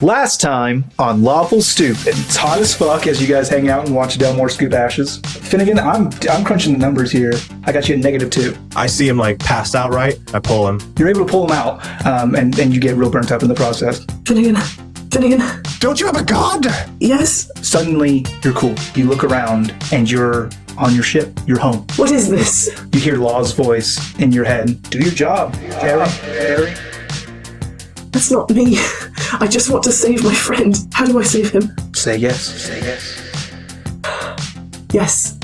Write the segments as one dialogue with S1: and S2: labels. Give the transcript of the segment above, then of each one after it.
S1: Last time on Lawful Stupid. It's hot as fuck as you guys hang out and watch Delmore scoop ashes. Finnegan, I'm crunching the numbers here. I got you at -2.
S2: I see him like passed out, right? I pull him.
S1: You're able to pull him out, and you get real burnt up in the process.
S3: Finnegan.
S2: Don't you have a god?
S3: Yes?
S1: Suddenly, you're cool. You look around and you're on your ship. You're home.
S3: What is this?
S1: You hear Law's voice in your head. Do your job, Harry.
S3: That's not me. I just want to save my friend. How do I save him?
S1: Say yes.
S3: Yes.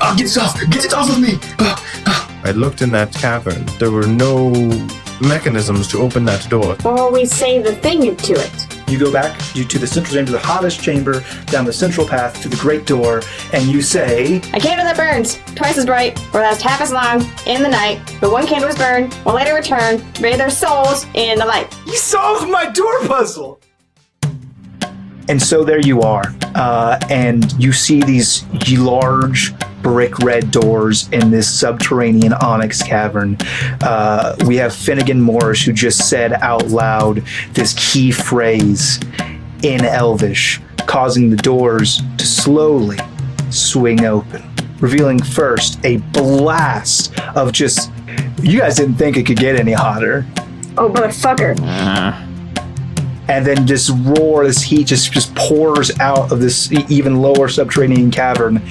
S2: Oh, get it off of me! I looked in that cavern. There were no mechanisms to open that door.
S4: Or we say the thing to it.
S1: You go back to the central chamber, the hottest chamber, down the central path to the great door, and you say,
S4: A candle that burns twice as bright, or lasts half as long in the night, but one candle is burned, will later return, bathe their souls in the light.
S1: You solved my door puzzle! And so there you are, and you see these large brick red doors in this subterranean onyx cavern. We have Finnegan Morris, who just said out loud this key phrase in Elvish, causing the doors to slowly swing open, revealing first a blast of just, you guys didn't think it could get any hotter.
S4: Oh, motherfucker.
S1: And then this roar, this heat just pours out of this even lower subterranean cavern,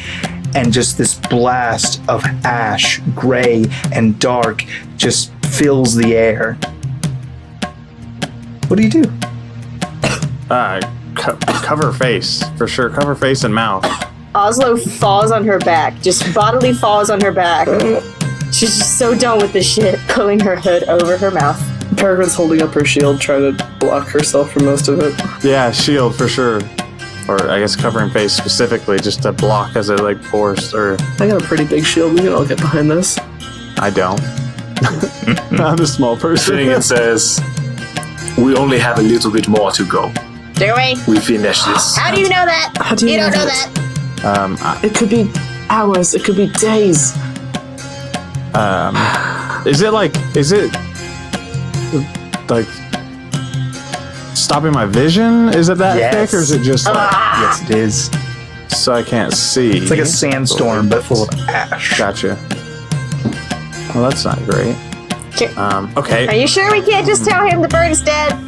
S1: and just this blast of ash, gray and dark, just fills the air. What do you do?
S5: Cover face, for sure. Cover face and mouth.
S4: Oslo falls on her back, just bodily falls on her back. She's just so done with this shit, pulling her hood over her mouth.
S3: Peregrine's holding up her shield, trying to block herself from most of it.
S5: Yeah, shield for sure. Or I guess covering face specifically, just to block as it like pours. Or
S3: I got a pretty big shield. We can all get behind this.
S5: I don't. I'm a small person.
S6: Finnegan says, we only have a little bit more to go.
S4: Do we?
S6: We finish this.
S4: How do you know that?
S3: How do you
S4: don't
S3: know
S4: know
S3: that?
S4: that.
S3: It could be hours. It could be days.
S5: Is it like stopping my vision? Is it that thick, or is it just like...
S1: Yes, it is.
S5: So I can't see.
S1: It's like a sandstorm, but full of ash.
S5: Gotcha. Well, that's not great. Okay.
S4: Are you sure we can't just tell him the bird is dead?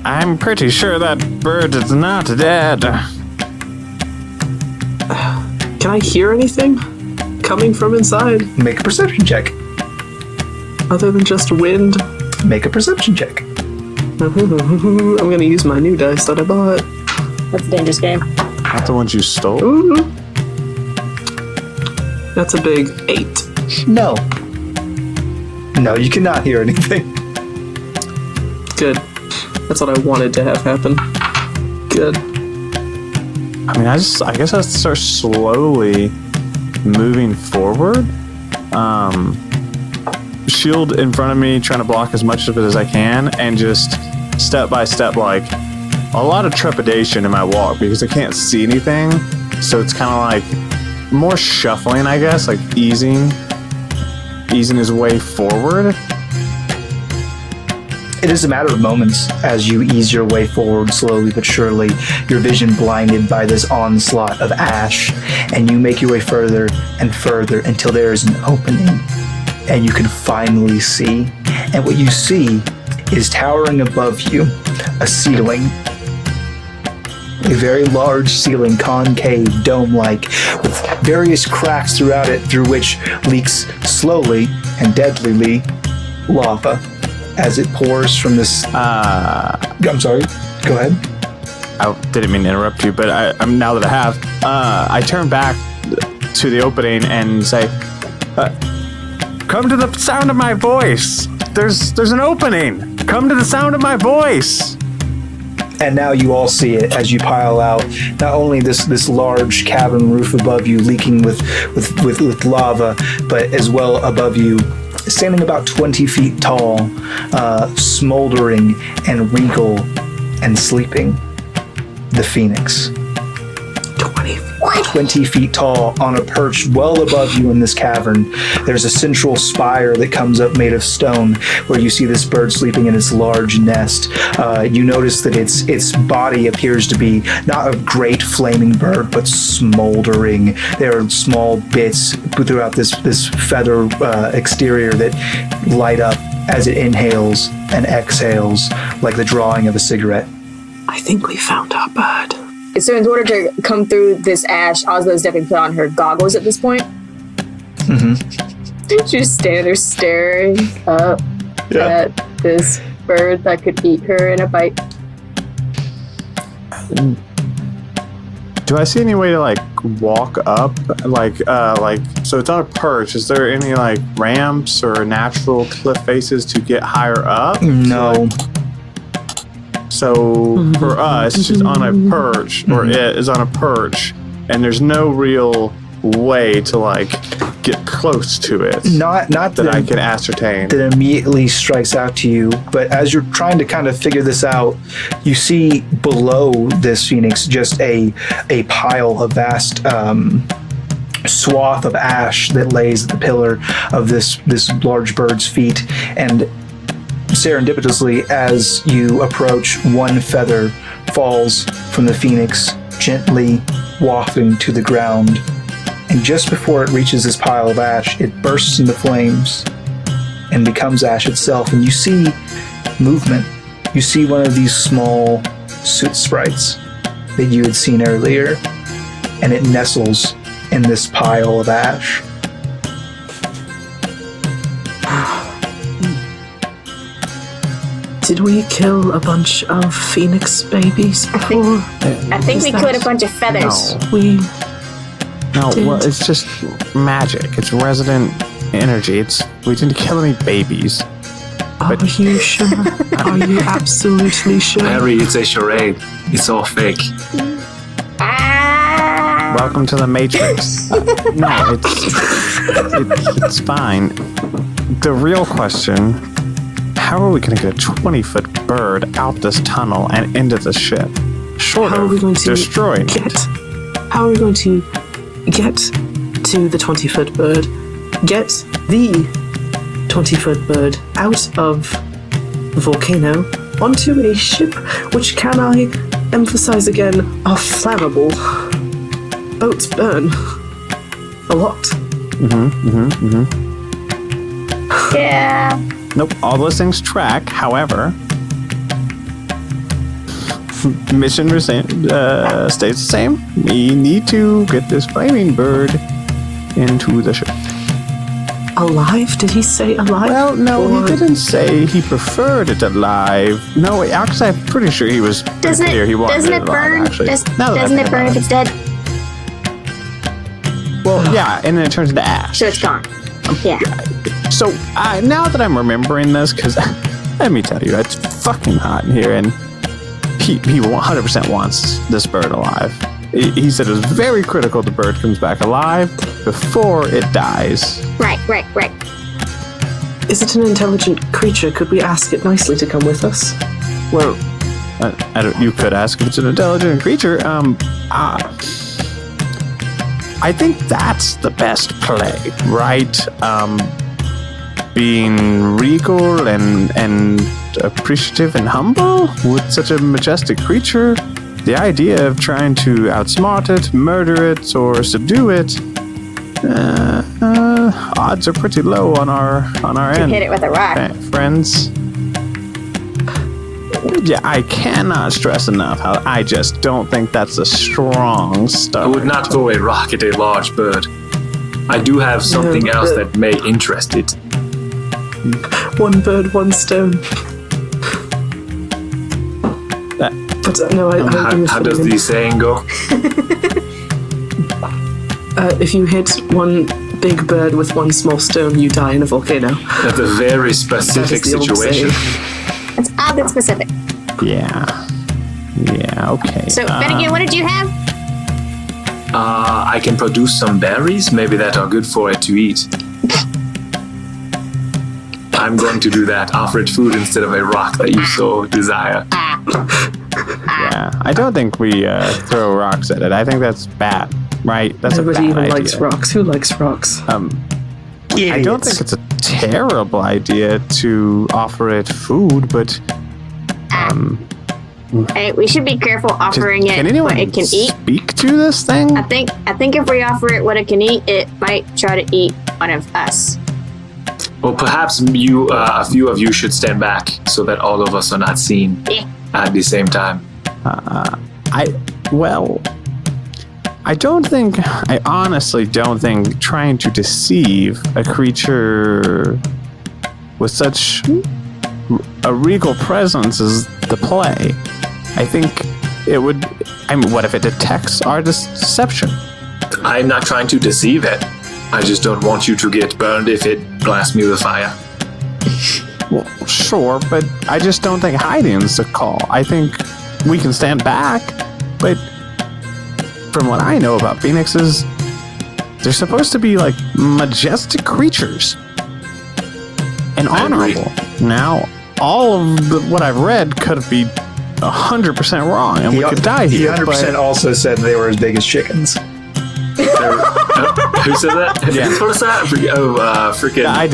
S5: I'm pretty sure that bird is not dead.
S3: Can I hear anything coming from inside?
S1: Make a perception check.
S3: Other than just wind?
S1: Make a perception check.
S3: I'm gonna use my new dice that I bought.
S4: That's a dangerous game.
S5: Not the ones you stole?
S3: Ooh. That's a big 8.
S1: No, you cannot hear anything.
S3: Good. That's what I wanted to have happen. Good.
S5: I mean, I guess I start slowly moving forward. Shield in front of me, trying to block as much of it as I can, and just step by step, like a lot of trepidation in my walk because I can't see anything. So it's kind of like more shuffling, I guess, like easing his way forward.
S1: It is a matter of moments as you ease your way forward slowly but surely, your vision blinded by this onslaught of ash, and you make your way further and further until there is an opening, and you can finally see. And what you see is towering above you, a ceiling. A very large ceiling, concave, dome-like, with various cracks throughout it through which leaks slowly and deadlily lava as it pours from this... I'm sorry, go ahead.
S5: I didn't mean to interrupt you, but I'm now that I have, I turn back to the opening and say, come to the sound of my voice. There's an opening. Come to the sound of my voice.
S1: And now you all see it as you pile out. Not only this large cavern roof above you leaking with lava, but as well above you, standing about 20 feet tall, smoldering and regal and sleeping, the Phoenix.
S3: 20.
S4: What?
S1: 20 feet tall on a perch well above you in this cavern. There's a central spire that comes up made of stone where you see this bird sleeping in its large nest. You notice that its body appears to be not a great flaming bird, but smoldering. There are small bits throughout this feather exterior that light up as it inhales and exhales like the drawing of a cigarette.
S3: I think we found our bird.
S4: So in order to come through this ash, Oslo's definitely put on her goggles at this point. Mm-hmm. She's just standing there staring up at this bird that could eat her in a bite.
S5: Do I see any way to like walk up, so it's on a perch? Is there any like ramps or natural cliff faces to get higher up?
S1: No.
S5: So for us, she's on a perch, or it is on a perch, and there's no real way to like get close to it.
S1: Not
S5: that I can ascertain.
S1: That immediately strikes out to you, but as you're trying to kind of figure this out, you see below this phoenix just a pile of vast swath of ash that lays at the pillar of this large bird's feet, and serendipitously, as you approach, one feather falls from the phoenix, gently wafting to the ground. And just before it reaches this pile of ash, it bursts into flames and becomes ash itself. And you see movement. You see one of these small soot sprites that you had seen earlier, and it nestles in this pile of ash.
S3: Did we kill a bunch of phoenix babies before?
S4: I think we killed a bunch of feathers.
S5: No, well, it's just magic. It's resident energy. We didn't kill any babies.
S3: Are you sure? Are you absolutely sure?
S6: Harry, it's a charade. It's all fake.
S5: Welcome to the Matrix. No, it's fine. The real question: how are we going to get a 20-foot bird out this tunnel and into the ship? Short of destroying it.
S3: How are we going to get to the 20-foot bird? Get the 20-foot bird out of the volcano onto a ship, which, can I emphasize again, are flammable. Boats burn a lot.
S4: Yeah.
S5: Nope, all those things track. However, mission stays the same. We need to get this flaming bird into the ship.
S3: Alive? Did he say alive?
S5: Well, no, he didn't say he preferred it alive. No, actually, I'm pretty sure he was clear he wanted
S4: doesn't
S5: it
S4: it burn?
S5: alive,
S4: Doesn't it burn if it's dead?
S5: Well, yeah, and then it turns into ash.
S4: So it's gone. Yeah.
S5: So now that I'm remembering this, because let me tell you, it's fucking hot in here, and he 100% wants this bird alive. He said it's very critical the bird comes back alive before it dies.
S4: Right.
S3: Is it an intelligent creature? Could we ask it nicely to come with us?
S5: Well, you could ask if it's an intelligent creature. I think that's the best play, right? Being regal and appreciative and humble with such a majestic creature. The idea of trying to outsmart it, murder it, or subdue it, odds are pretty low on our end.
S4: Hit it with a rock.
S5: Friends. Yeah, I cannot stress enough how I just don't think that's a strong start.
S6: I would not throw a rock at a large bird. I do have something else that may interest it.
S3: One bird, one stone. But no, I
S6: how does the saying go?
S3: If you hit one big bird with one small stone, you die in a volcano.
S6: That's a very specific situation.
S4: It's odd and specific.
S5: Yeah, okay.
S4: So, Finnegan, what did you have?
S6: I can produce some berries, maybe that are good for it to eat. I'm going to do that. Offer it food instead of a rock that you so desire.
S5: Yeah, I don't think we throw rocks at it. I think that's bad. right? That's
S3: Nobody
S5: a
S3: even
S5: bad
S3: likes
S5: idea.
S3: rocks. Who likes rocks?
S5: I don't think it's a terrible idea to offer it food, but
S7: Hey, we should be careful offering
S5: can
S7: it
S5: anyone
S7: what it can eat.
S5: speak to this thing?
S7: I think if we offer it what it can eat, it might try to eat one of us.
S6: Well, perhaps you, a few of you, should stand back so that all of us are not seen at the same time.
S5: I honestly don't think trying to deceive a creature with such a regal presence is the play. I think it would. I mean, what if it detects our deception?
S6: I'm not trying to deceive it. I just don't want you to get burned if it blasts me with fire.
S5: Well, sure, but I just don't think hiding's the call. I think we can stand back, but from what I know about phoenixes, they're supposed to be like majestic creatures and
S6: I agree.
S5: honorable. Now, all of what I've read could be 100% wrong, and we could die
S1: He
S5: here.
S1: 100% also said they were as big as chickens.
S6: Who said that?
S5: Yeah.
S6: Who told us that? Freaking.
S5: Yeah, I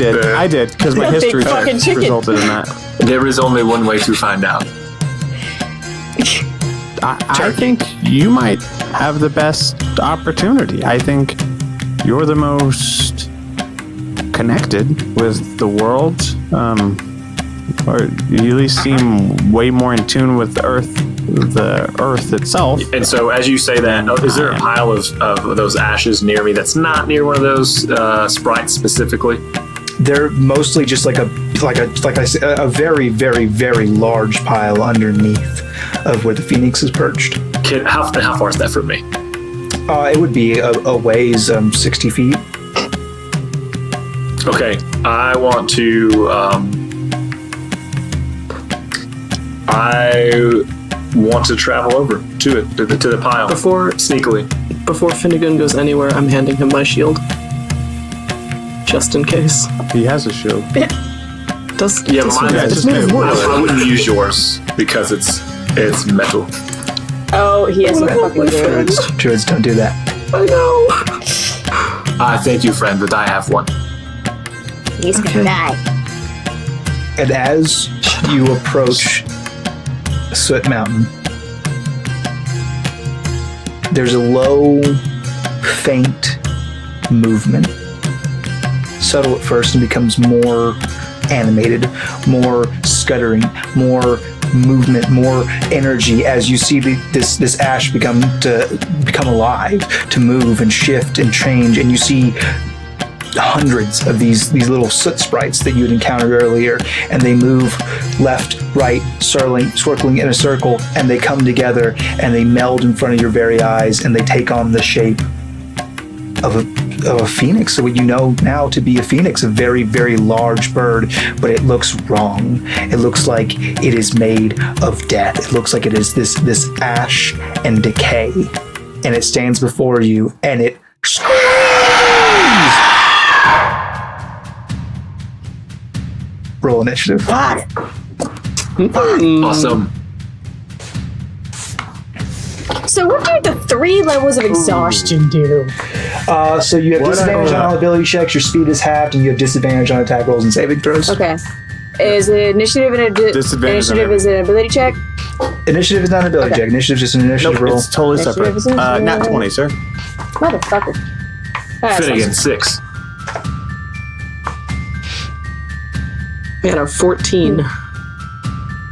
S5: did, because my
S4: Big
S5: history
S4: fucking
S5: check
S4: chicken.
S5: resulted in that.
S6: There is only one way to find out.
S5: I think you might have the best opportunity. I think you're the most connected with the world, or you at least seem way more in tune with the earth itself.
S6: And so, as you say that, is there a pile of those ashes near me that's not near one of those sprites specifically?
S1: They're mostly just like I said, a very, very, very large pile underneath of where the phoenix is perched.
S6: How far is that from me?
S1: It would be a ways 60 feet.
S6: Okay, I want to. I want to travel over to it, to the pile. Sneakily.
S3: Before Finnegan goes anywhere, I'm handing him my shield. Just in case.
S5: He has a shield.
S3: Does
S6: Yeah,
S3: does
S6: mine
S3: he-
S6: is
S3: it's made of wood.
S6: I wouldn't use yours because it's metal.
S4: Oh, he has a
S3: Oh,
S4: fucking
S3: my
S4: word.
S1: Druids don't do that.
S3: I know.
S6: Thank you, friend, but I have one.
S7: He's gonna die.
S1: And as you approach Soot Mountain, there's a low, faint movement. Subtle at first and becomes more animated, more scuttering, more movement, more energy as you see this ash become alive, to move and shift and change, and you see hundreds of these little soot sprites that you had encountered earlier, and they move left, right, circling in a circle, and they come together and they meld in front of your very eyes, and they take on the shape of a phoenix. So what you know now to be a phoenix, a very, very large bird, but it looks wrong. It looks like it is made of death. It looks like it is this ash and decay, and it stands before you, and it screams. Roll initiative.
S6: Awesome.
S4: So what do the 3 levels of exhaustion do?
S1: So you have disadvantage on all ability checks, your speed is halved, and you have disadvantage on attack rolls and saving throws.
S4: Okay. Is it initiative and
S5: Disadvantage on
S4: initiative is an ability check?
S1: Initiative is not an ability check. Initiative is just an initiative roll.
S5: It's totally
S4: Initiative
S5: separate.
S4: is
S5: Nat 20, sir.
S4: Motherfucker. Alright,
S6: Finnegan, 6.
S3: I had a 14.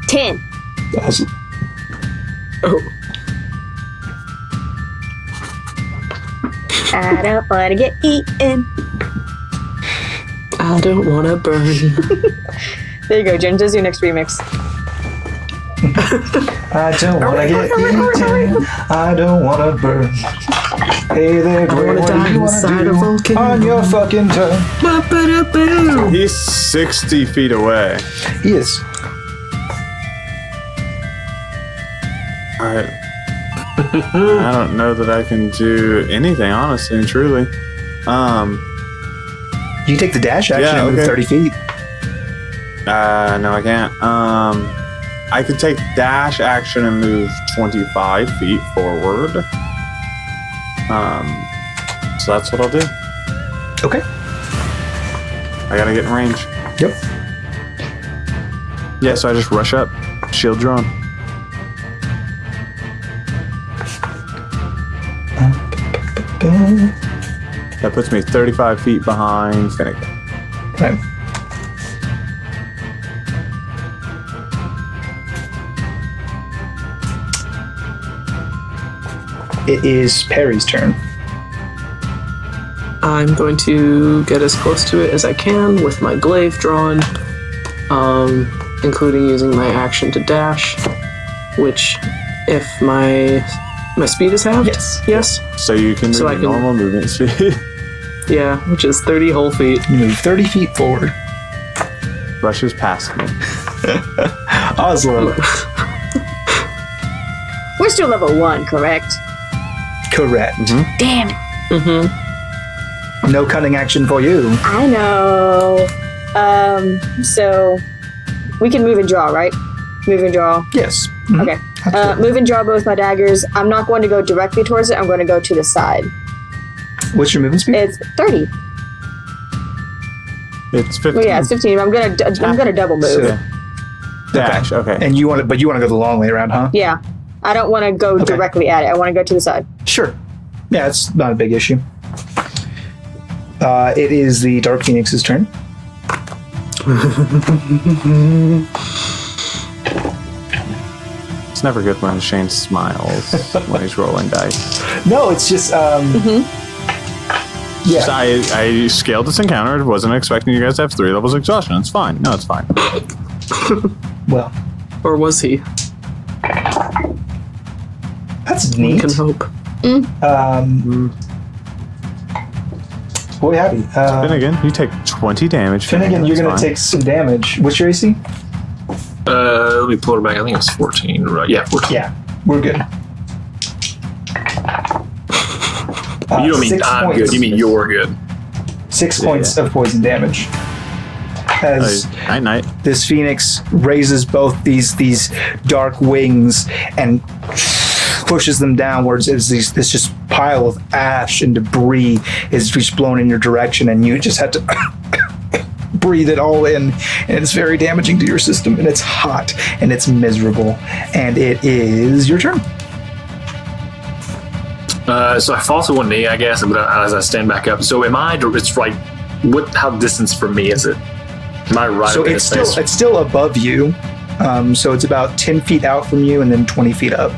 S7: 10.
S1: Awesome.
S3: Oh,
S7: I don't want to get eaten.
S3: I don't want to burn.
S4: There you go, Jen. Just do your next remix.
S1: I don't want to get eaten. I don't want to burn. Hey there, boy,
S3: wanna
S1: what
S3: die
S1: do you want
S3: inside
S1: to
S3: a
S1: do
S3: volcano.
S1: on your fucking tongue?
S5: He's 60 feet away.
S1: He is.
S5: I don't know that I can do anything, honestly and truly.
S1: You can take the dash action
S5: Yeah,
S1: and move
S5: okay.
S1: 30 feet.
S5: No, I can't. I could take dash action and move 25 feet forward. So that's what I'll do.
S1: Okay.
S5: I gotta get in range.
S1: Yep.
S5: Yeah, so I just rush up. Shield drawn. That puts me 35 feet behind Finnegan.
S1: Okay. It is Perry's turn.
S3: I'm going to get as close to it as I can with my glaive drawn, including using my action to dash, which, if my speed is halved? Yes.
S5: So you can move
S3: So I
S5: your
S3: can-
S5: normal movement speed.
S3: Yeah, which is 30 whole feet.
S1: You move 30 feet forward.
S5: Rushes past me.
S1: Oslo.
S7: We're still level 1, correct?
S1: Correct.
S7: Damn it.
S1: No cunning action for you.
S4: I know. So we can move and draw, right? Move and draw.
S1: Yes. Mhm.
S4: Okay.
S1: Absolutely.
S4: Move and draw both my daggers. I'm not going to go directly towards it. I'm going to go to the side.
S1: What's your movement speed?
S4: It's 30.
S5: It's 15.
S4: Well, yeah, it's 15. I'm gonna double move.
S1: So-
S5: Dash, okay.
S1: And you want to, but you want to go the long way around, huh?
S4: Yeah. I don't want to go
S1: Okay.
S4: directly at it. I want to go to the side.
S1: Sure. Yeah, it's not a big issue. It is the Dark Phoenix's turn.
S5: It's never good when Shane smiles when he's rolling dice.
S1: No, it's just yeah.
S5: So I scaled this encounter. Wasn't expecting you guys to have 3 levels of exhaustion. It's fine. No, it's fine.
S1: Well,
S3: Or was he?
S1: that's
S3: One
S1: neat.
S3: can hope.
S1: What do we have you?
S5: Finnegan, you take 20 damage.
S1: Finnegan, you're
S5: that's
S1: going to
S5: fine.
S1: take some damage. What's your AC?
S6: Let me pull it back. I think it's 14. Right? Yeah, 14.
S1: Yeah, we're good.
S6: You don't mean
S1: 6
S6: I'm
S1: points.
S6: good. You mean you're good.
S1: 6 points of poison damage. As
S5: Night.
S1: this phoenix raises both these dark wings and pushes them downwards as this just pile of ash and debris is just blown in your direction, and you just have to breathe it all in, and it's very damaging to your system, and it's hot and it's miserable, and it is your turn.
S6: So I fall to one knee, I guess, but as I stand back up. So am I? It's right. How distance from me is it? Am I right?
S1: So
S6: up in
S1: it's
S6: his face?
S1: still above you, so it's about 10 feet out from you and then 20 feet up.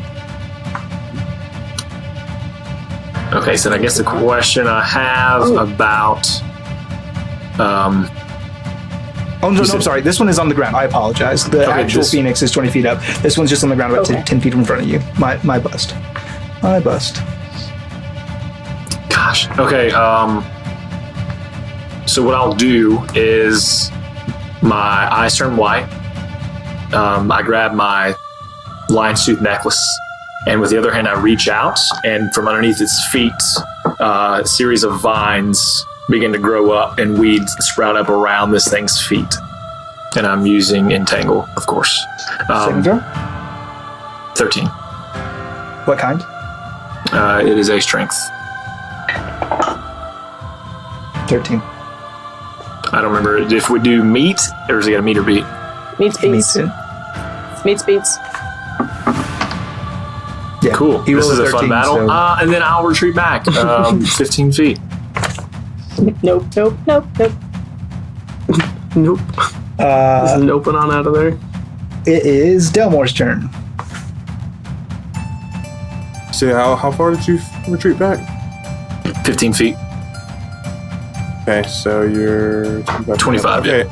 S6: Okay, so I guess the question I have about.
S1: Oh, no, I'm sorry. This one is on the ground. I apologize. The
S6: Okay,
S1: actual
S6: this-
S1: phoenix is 20 feet up. This one's just on the ground about
S4: Okay.
S1: 10 feet in front of you. My bust. My bust.
S6: Gosh. Okay. So what I'll do is my eyes turn white. I grab my lion's tooth necklace, and with the other hand, I reach out, and from underneath its feet, a series of vines begin to grow up, and weeds sprout up around this thing's feet. And I'm using Entangle, of course.
S1: Second throw?
S6: 13.
S1: What kind?
S6: It is a strength.
S1: 13.
S6: I don't remember if we do meat, or is it got a meet or beat?
S4: Meets
S1: Meets
S4: beats.
S1: it.
S4: Meets beats.
S1: Yeah.
S6: Cool.
S1: He
S6: This
S1: rolled
S6: is a fun
S1: 13,
S6: battle.
S1: so-
S6: And then I'll retreat back 15 feet.
S4: Nope.
S3: Nope. This is an open on out of there.
S1: It is Delmore's turn.
S5: So how far did you retreat back?
S6: 15 feet.
S5: Okay, so you're
S6: 25,
S5: Okay,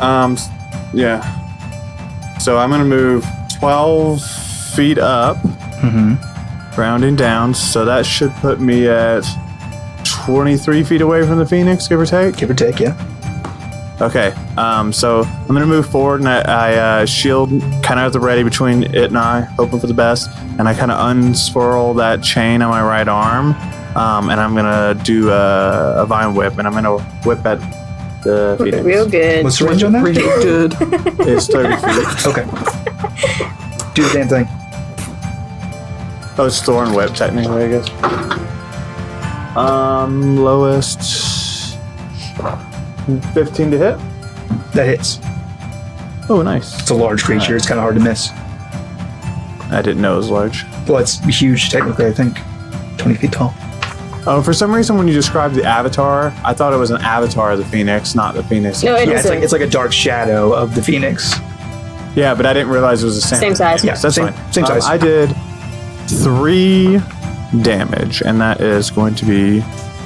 S5: yeah. So I'm gonna move 12 feet up, rounding down. So that should put me at 23 feet away from the Phoenix, give or take.
S1: Give or take, yeah.
S5: Okay, so I'm gonna move forward, and I shield kind of at the ready between it and I, hoping for the best. And I kind of unswirl that chain on my right arm, and I'm gonna do a vine whip, and I'm gonna whip at the Phoenix.
S4: Real good.
S1: What's the range on that?
S3: Really good.
S5: It's 30 feet.
S1: Okay. Do the damn thing.
S5: Oh, it's Thorn Whip, technically, I guess. Lowest 15 to hit.
S1: That hits.
S5: Oh, nice.
S1: It's a large creature. It's kind of hard to miss.
S5: I didn't know it was large.
S1: Well, it's huge technically, I think. 20 feet tall.
S5: Oh, for some reason, when you described the avatar, I thought it was an avatar of the phoenix, not the phoenix.
S4: No, it
S1: Yeah,
S4: isn't.
S1: it's like a dark shadow of the phoenix.
S5: Yeah, but I didn't realize it was the same.
S4: Same size.
S1: Yeah,
S5: That's
S1: same-
S5: fine.
S1: same size.
S5: I did 3 damage, and that is going to be,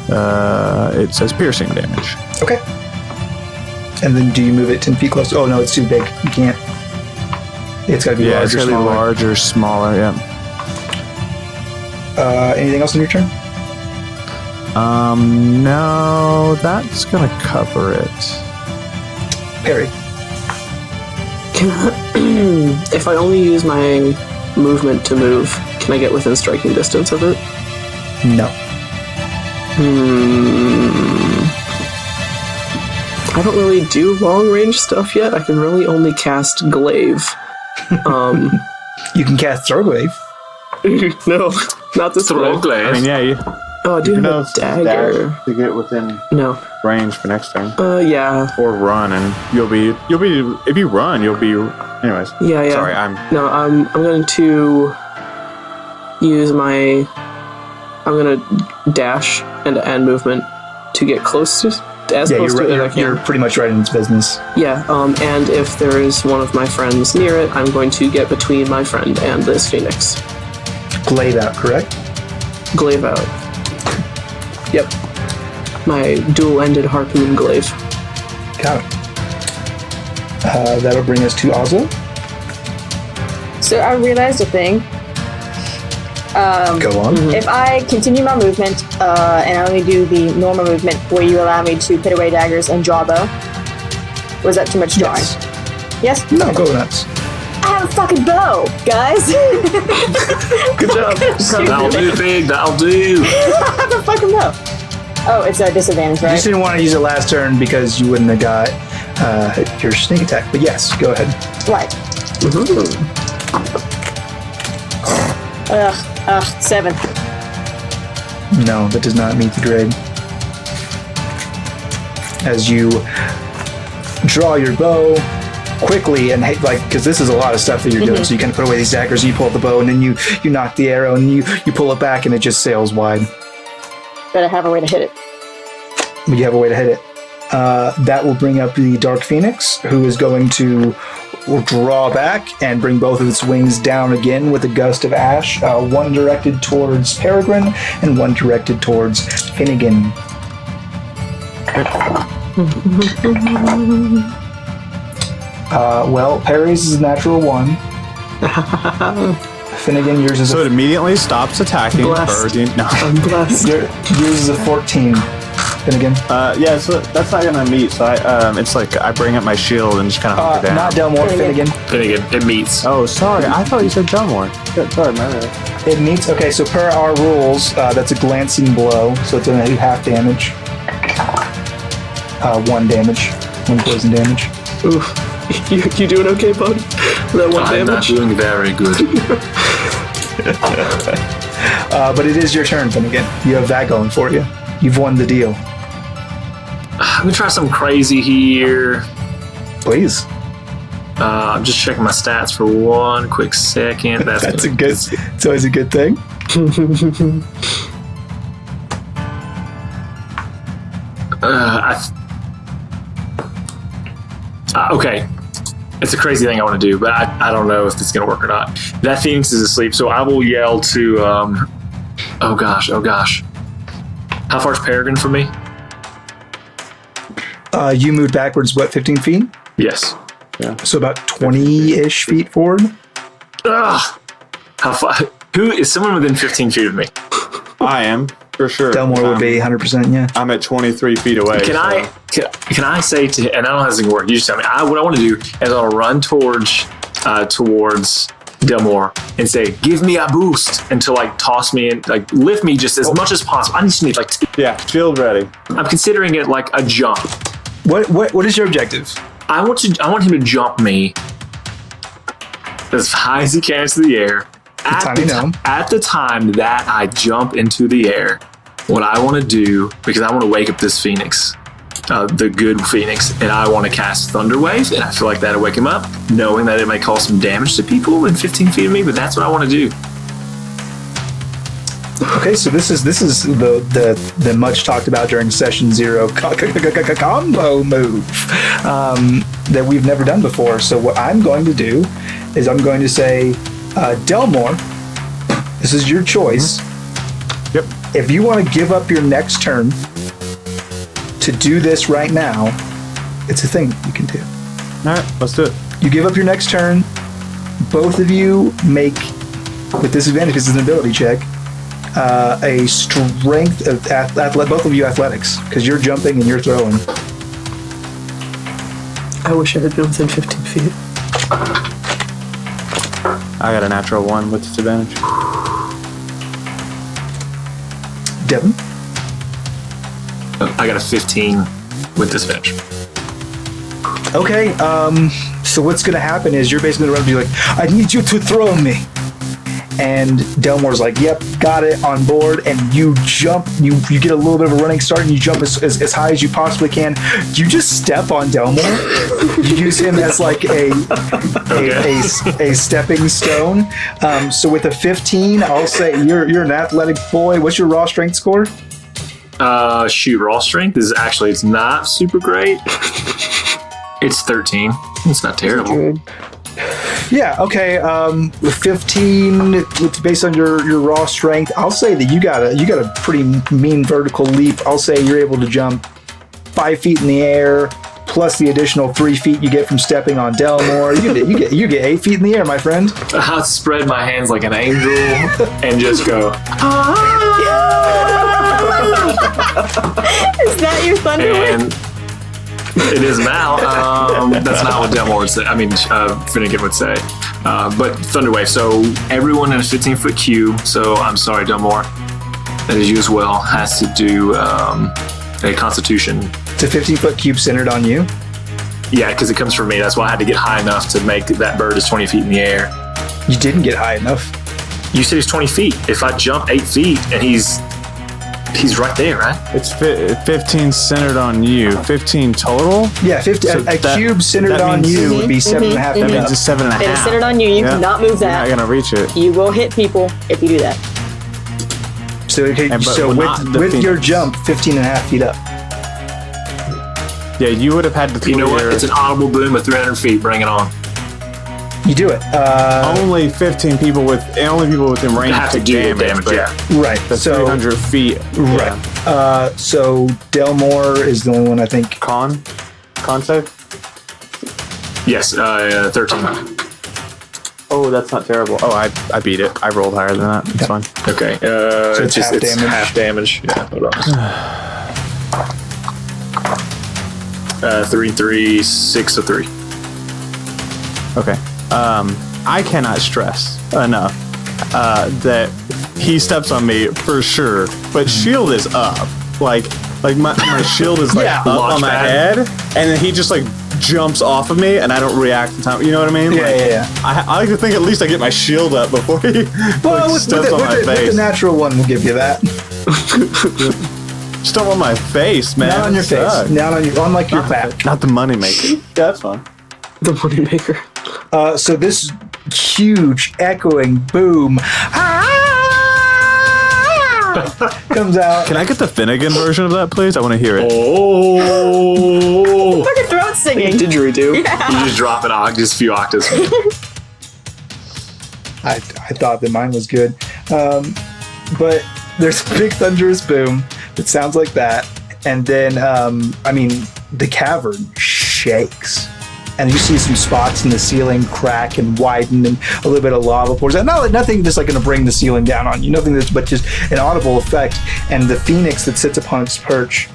S5: it says piercing damage.
S1: Okay. And then do you move it 10 feet close? Oh, no, it's too big. You can't. It's got to be
S5: Yeah,
S1: large
S5: it's
S1: or
S5: going to be
S1: smaller.
S5: large or smaller, yeah.
S1: Anything else on your turn?
S5: No, that's going to cover it.
S1: Perry.
S3: If I only use my movement to move, can I get within striking distance of it?
S1: No.
S3: I don't really do long range stuff yet. I can really only cast glaive.
S1: You can cast Throwglaive.
S3: No, not this one.
S5: I mean, yeah, you
S3: Oh, I do
S5: can
S3: have a dagger.
S5: to get within
S3: No.
S5: range for next turn.
S3: Yeah.
S5: Or run, and you'll be, if you run, you'll be, anyways.
S3: Yeah.
S5: Sorry,
S3: No, I'm going to use my. I'm going to dash and movement to get close to as
S1: Yeah,
S3: close to it as I can.
S1: you're pretty much right in its business.
S3: Yeah, and if there is one of my friends near it, I'm going to get between my friend and this phoenix.
S1: Glaive out, correct?
S3: Glaive out. Yep. My dual-ended harpoon glaive.
S1: Got it. That'll bring us to Oslo.
S4: So I realized a thing.
S1: Go on.
S4: If I continue my movement and I only do the normal movement, will you allow me to put away daggers and draw a bow? Was that too much drawing?
S1: Yes.
S4: Yes?
S1: No, go nuts.
S4: I have a fucking bow, guys!
S1: Good job.
S6: That'll do, Pig. That'll do.
S4: I have a fucking bow. Oh, it's a disadvantage,
S1: You
S4: right?
S1: just didn't want to use it last turn because you wouldn't have got your sneak attack. But yes, go ahead.
S4: Right. Ugh, 7.
S1: No, that does not meet the grade. As you draw your bow quickly and because this is a lot of stuff that you're doing, so you kind of put away these daggers and you pull out the bow and then you knock the arrow and you pull it back and it just sails wide.
S4: But I have a way to hit it.
S1: But you have a way to hit it. That will bring up the Dark Phoenix, who is going to draw back and bring both of its wings down again with a gust of ash, one directed towards Peregrine and one directed towards Finnegan. Well, Perry's is a natural 1. Finnegan, yours is
S5: So
S1: a
S5: it immediately stops attacking.
S3: Blessed.
S5: No.
S3: I'm blessed.
S1: yours is a 14. Finnegan.
S5: Yeah, so that's not gonna meet. So it's like I bring up my shield and just kind of hunker down.
S1: Not Delmore, Finnegan.
S6: Finnegan, it meets.
S5: Oh, sorry. I thought you said Delmore. Sorry, my bad.
S1: It meets. Okay, so per our rules, that's a glancing blow, so it's gonna do half damage. 1 damage, 1 poison damage.
S3: Oof. You doing okay, bud? That one
S6: I'm not
S3: damage?
S6: doing very good.
S1: But it is your turn, Finnegan. You have that going for you. You've won the deal.
S6: I'm gonna try something crazy here.
S1: Please.
S6: I'm just checking my stats for one quick second.
S1: That's a good. It's always a good thing.
S6: Okay. It's a crazy thing I want to do, but I don't know if it's going to work or not. That Phoenix is asleep, so I will yell to, oh gosh. How far is Peregrine from me?
S1: You moved backwards, what, 15 feet?
S6: Yes.
S1: So about 20-ish feet forward.
S6: Ugh. How far? Who is someone within 15 feet of me?
S5: I am for sure.
S1: Delmore would be 100%, yeah.
S5: I'm at 23 feet away.
S6: Can I say to, and I don't know how this is going to work, you just tell me, what I want to do is I'll run towards Delmore and say, give me a boost, and to like toss me and like lift me just as much as possible. I just need like,
S5: Yeah, shield ready.
S6: I'm considering it like a jump.
S1: What is your objective?
S6: I want him to jump me as high as he can into the air. At
S1: tiny gnome.
S6: at the time that I jump into the air, what I want to do, because I want to wake up this phoenix, the good phoenix, and I want to cast Thunder Wave, and I feel like that'll wake him up, knowing that it may cause some damage to people within 15 feet of me, but that's what I want to do.
S1: Okay, so this is the much talked about during session 0 combo move that we've never done before. So what I'm going to do is I'm going to say, Delmore, this is your choice.
S5: Yep.
S1: If you want to give up your next turn to do this right now, it's a thing you can do.
S5: All right, let's do it.
S1: You give up your next turn. Both of you make, with disadvantage, because it's an ability check, a strength of both of you athletics, because you're jumping and you're throwing.
S3: I wish I had been within 15 feet.
S5: I got a natural 1 with disadvantage.
S1: Devin?
S6: I got a 15 with disadvantage.
S1: Okay, so what's going to happen is you're basically going to run and be like, I need you to throw me. And Delmore's like, yep, got it, on board. And you jump, you get a little bit of a running start, and you jump as high as you possibly can. You just step on Delmore. You use him as like a stepping stone. So with a 15, I'll say you're an athletic boy. What's your raw strength score?
S6: Shoot, raw strength is actually, it's not super great. It's 13. It's not terrible.
S1: Yeah, okay. With 15, based on your raw strength, I'll say that you got a pretty mean vertical leap. I'll say you're able to jump 5 feet in the air, plus the additional 3 feet you get from stepping on Delmore. You get 8 feet in the air, my friend.
S6: I'll spread my hands like an angel and just go.
S4: Is that your thunder wave?
S6: And it is now. That's not what Delmore would say. I mean, Finnegan would say. But Thunderwave. So everyone in a 15-foot cube. So I'm sorry, Delmore. That is you as well. Has to do a Constitution.
S1: It's a 15-foot cube centered on you.
S6: Yeah, because it comes from me. That's why I had to get high enough to make that bird is 20 feet in the air.
S1: You didn't get high enough.
S6: You said he's 20 feet. If I jump 8 feet and he's right there, right?
S5: It's 15 centered on you. 15 total?
S1: Yeah, 50.
S5: So
S1: a cube centered on you would be 7.5
S5: That
S1: feet
S5: means
S1: up.
S5: it's 7.5.
S4: It is centered on you. You cannot move that.
S5: You're not going to reach it.
S4: You will hit people if you do that.
S1: So, okay,
S5: And- but
S1: so
S5: not the
S1: with your
S5: Phoenix.
S1: jump, 15.5 feet up.
S5: Yeah, you would have had to clear.
S6: You know what? It's an audible boom of 300 feet. Bring it on.
S1: You do it.
S5: only 15 people within range
S6: Have to
S5: take
S6: do damage,
S5: but
S6: yeah.
S1: Right.
S5: The
S1: So
S5: 300 feet.
S1: right. So Delmore is the only one I think.
S5: Con save?
S6: Yes, 13.
S5: Oh, that's not terrible. Oh, I beat it. I rolled higher than that. It's fine.
S6: Okay.
S1: it's half damage.
S6: Half damage. Yeah, hold on. 3, 3, 6, 3.
S5: Okay. I cannot stress enough that he steps on me for sure, but shield is up. Like my shield is
S1: Yeah.
S5: up on my head, and then he just like jumps off of me, and I don't react in time. You know what I mean?
S1: Yeah.
S5: I like to think at least I get my shield up before he steps on my
S1: With
S5: face.
S1: the natural one, we'll give you that.
S5: Step on my face, man.
S1: Not on your
S5: Sucks.
S1: face. Not on like your back.
S5: Not the money maker. Yeah, that's fine.
S3: The moneymaker.
S1: So this huge echoing boom comes out.
S5: Can I get the Finnegan version of that, please? I want to hear it.
S6: Oh!
S4: Fucking throat singing.
S3: Didgeridoo.
S6: You just drop it just a few octaves.
S1: I thought that mine was good, but there's a big thunderous boom that sounds like that, and then the cavern shakes. And you see some spots in the ceiling crack and widen, and a little bit of lava pours out. Nothing that's like going to bring the ceiling down on you. Nothing but just an audible effect. And the phoenix that sits upon its perch,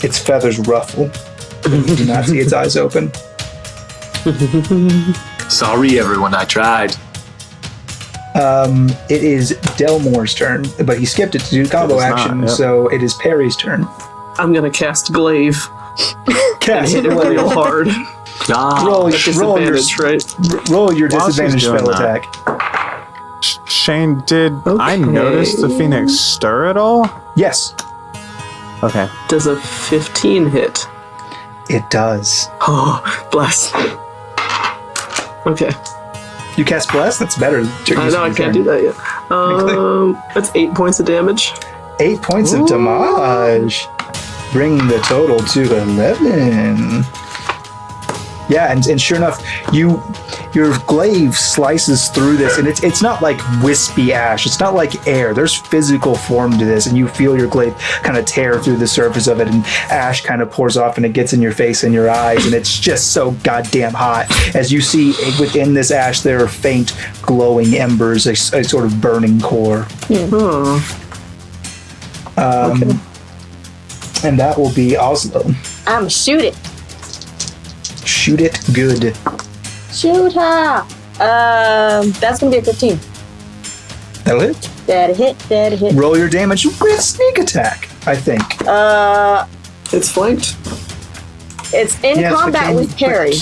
S1: its feathers ruffle. You do not see its eyes open.
S6: Sorry, everyone. I tried.
S1: It is Delmore's turn, but he skipped it to do combo
S5: It is not,
S1: action,
S5: yep.
S1: so it is Perry's turn.
S3: I'm gonna cast Glaive and
S1: Cast
S3: hit him real hard.
S6: Ah,
S1: roll your
S3: Disadvantage, right?
S1: roll your
S5: While she's
S1: disadvantage
S5: doing
S1: spell
S5: that.
S1: attack.
S5: Shane, did I notice the Phoenix stir at all?
S1: Yes,
S5: Okay.
S3: Does a 15 hit?
S1: it does.
S3: Oh, bless. Okay.
S1: You cast Bless? That's better.
S3: I know I can't do that yet. That's 8 points of damage.
S1: 8 points of damage, bringing the total to 11. Yeah, and sure enough, your glaive slices through this, and it's not like wispy ash. It's not like air. There's physical form to this, and you feel your glaive kind of tear through the surface of it, and ash kind of pours off, and it gets in your face and your eyes, and it's just so goddamn hot. As you see within this ash, there are faint glowing embers, a sort of burning core.
S3: Okay.
S1: And that will be Oslo.
S7: I'm shoot it.
S1: Shoot it good.
S7: Shoot her. That's gonna be a 15.
S1: That'll hit.
S7: That'll hit.
S1: Roll your damage with sneak attack, I think.
S3: It's flanked.
S7: It's in
S1: Yes, but
S7: combat with parry.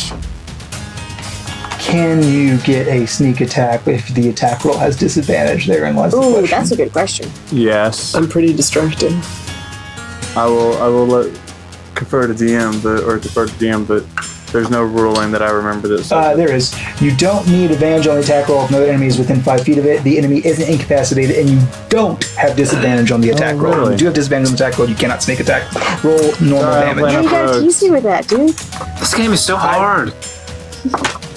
S1: Can you get a sneak attack if the attack roll has disadvantage? Therein lies the
S7: Ooh,
S1: question.
S7: that's a good question.
S5: Yes.
S3: I'm pretty distracting.
S5: I will defer to DM, but there's no ruling that I remember that says
S1: There is. You don't need advantage on the attack roll if no enemy is within 5 feet of it. The enemy isn't incapacitated, and you don't have disadvantage on the attack roll.
S5: really?
S1: You do have disadvantage on the attack roll. You cannot sneak attack. Roll normal damage.
S7: Yeah, you gotta tease me with that, dude.
S6: This game is so hard.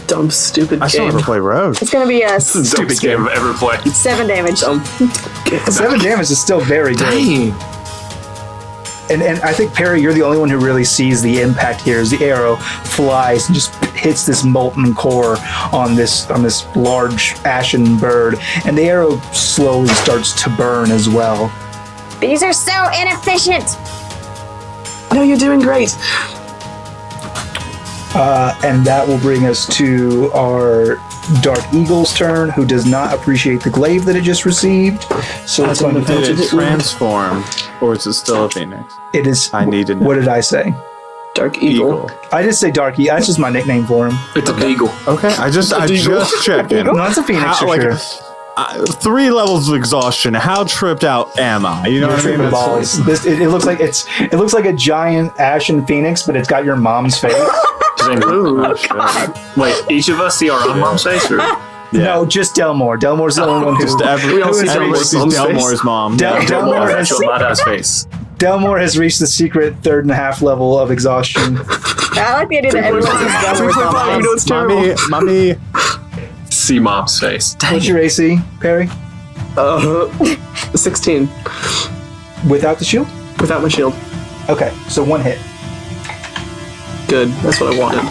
S3: Dumb, stupid
S5: I still
S3: game.
S5: never play Rogue.
S7: It's gonna be a
S6: This is the dumbest game I've ever played.
S7: 7 damage.
S1: 7 damage is still very good.
S6: Dang.
S1: And I think, Perry, you're the only one who really sees the impact here as the arrow flies and just hits this molten core on this large ashen bird, and the arrow slowly starts to burn as well.
S7: These are so inefficient.
S3: No, you're doing great.
S1: And that will bring us to our Dark Eagle's turn, who does not appreciate the glaive that it just received. So it's going to
S5: Did it transform, or is it still a Phoenix?
S1: It is.
S5: I need to know.
S1: What did I say?
S3: Dark Eagle.
S1: I just say Dark Eagle. That's just my nickname for him.
S6: It's a beagle.
S5: Okay, I just checking.
S1: No, it's a Phoenix for sure.
S5: 3 levels of exhaustion. How tripped out am I? You know what I mean?
S1: Tripping balls. It looks like it looks like a giant ashen phoenix, but it's got your mom's face.
S6: Wait, each of us see our own mom's face? Or?
S1: No, just Delmore. Delmore's the only one who.
S5: Just
S3: We all see
S5: everybody
S3: Delmore's
S5: sees
S3: mom's
S5: Delmore's mom.
S1: Delmore has
S6: Mada's face.
S1: Delmore has reached the secret 3.5 level of exhaustion.
S7: I like the idea that everyone sees Delmore's
S3: You know it's terrible.
S5: Mommy.
S6: See mom's face.
S1: What's your AC, Perry?
S3: 16.
S1: Without the shield?
S3: Without my shield.
S1: Okay, so 1 hit.
S3: Good. That's what I wanted.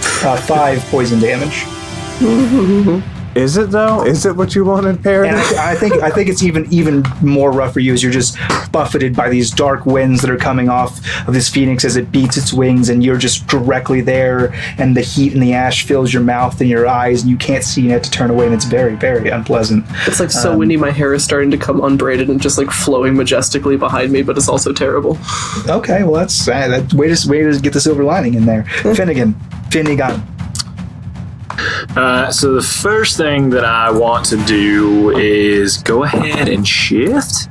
S1: 5 poison damage.
S5: Is it though? Is it what you wanted, Perry?
S1: And I think it's even more rough for you as you're just buffeted by these dark winds that are coming off of this phoenix as it beats its wings, and you're just directly there, and the heat and the ash fills your mouth and your eyes, and you can't see, and you have to turn away, and it's very, very unpleasant.
S3: It's like so windy, my hair is starting to come unbraided and just like flowing majestically behind me, but it's also terrible.
S1: Okay, well that's way to get the silver lining in there. Finnegan.
S6: So the first thing that I want to do is go ahead and shift.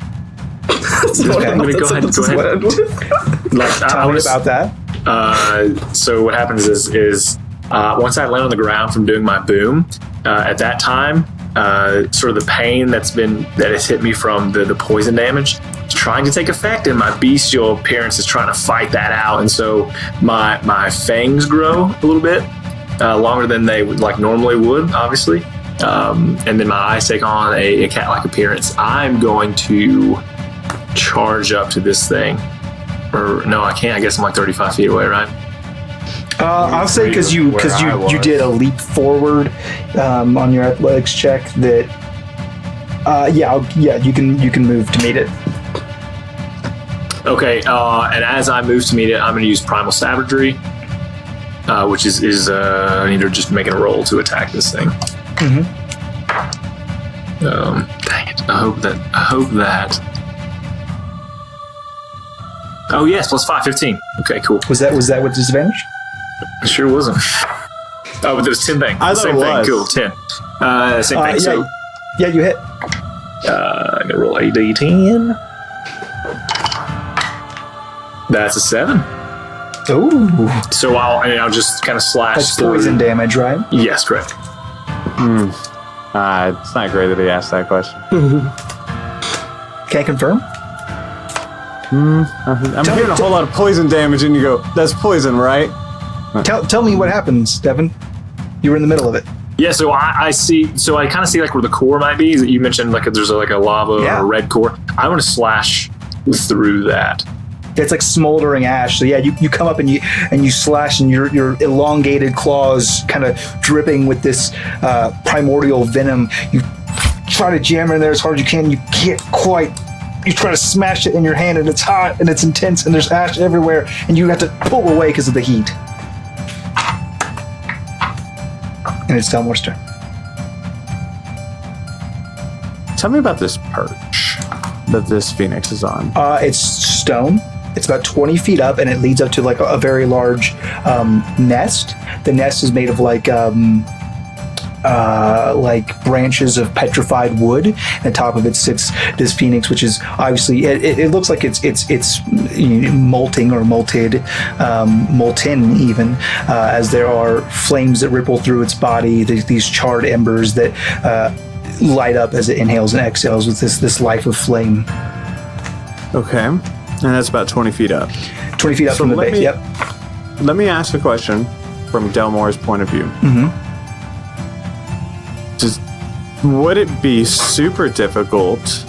S6: I'm going to go ahead and
S1: Tell me about that.
S6: So what happens is once I land on the ground from doing my boom, at that time, sort of the pain that has hit me from the poison damage is trying to take effect, and my bestial appearance is trying to fight that out, and so my fangs grow a little bit. Longer than they would normally would, obviously. And then my eyes take on a cat-like appearance. I'm going to charge up to this thing. Or no, I can't. I guess I'm like 35 feet away, right?
S1: I'll say because you did a leap forward on your athletics check that you can move to meet it.
S6: Okay, and as I move to meet it, I'm going to use Primal Savagery. Which is either just making a roll to attack this thing.
S1: Mm-hmm.
S6: Dang it! I hope that. Oh yes, +5, 15. Okay, cool.
S1: Was that with disadvantage?
S6: It sure wasn't. Oh, but there was 10 thing.
S5: I thought
S6: same
S5: it
S6: thing.
S5: was.
S6: Cool, 10. Same thing. So
S1: Yeah, you hit.
S6: I'm gonna roll a d10. That's a 7.
S1: Ooh.
S6: So I'll just kind of slash
S1: That's
S6: through.
S1: poison damage, right?
S6: Yes, correct.
S5: It's not great that he asked that question.
S1: Can I confirm?
S5: I'm hearing a whole lot of poison damage, and you go, "That's poison, right?"
S1: Tell me what happens, Devin. You were in the middle of it.
S6: Yeah, so I see. So I kind of see like where the core might be. You mentioned like there's like a lava
S1: Yeah.
S6: or a red core. I want to slash through that.
S1: It's like smoldering ash. So yeah, you come up and you slash, and your elongated claws kind of dripping with this primordial venom. You try to jam in there as hard as you can. You can't quite. You try to smash it in your hand, and it's hot and it's intense, and there's ash everywhere, and you have to pull away because of the heat. And it's Delmore's turn.
S5: Tell me about this perch that this phoenix is on.
S1: It's stone. It's about 20 feet up, and it leads up to like a very large nest. The nest is made of like branches of petrified wood. And on top of it sits this phoenix, which is obviously it looks like it's molting or molten even, as there are flames that ripple through its body. These charred embers that light up as it inhales and exhales with this life of flame.
S5: Okay, and that's about 20 feet up.
S1: 20 feet up
S5: So
S1: from the
S5: let
S1: base.
S5: me-
S1: Yep.
S5: Let me ask a question from Delmore's point of view.
S1: Mm-hmm.
S5: Would it be super difficult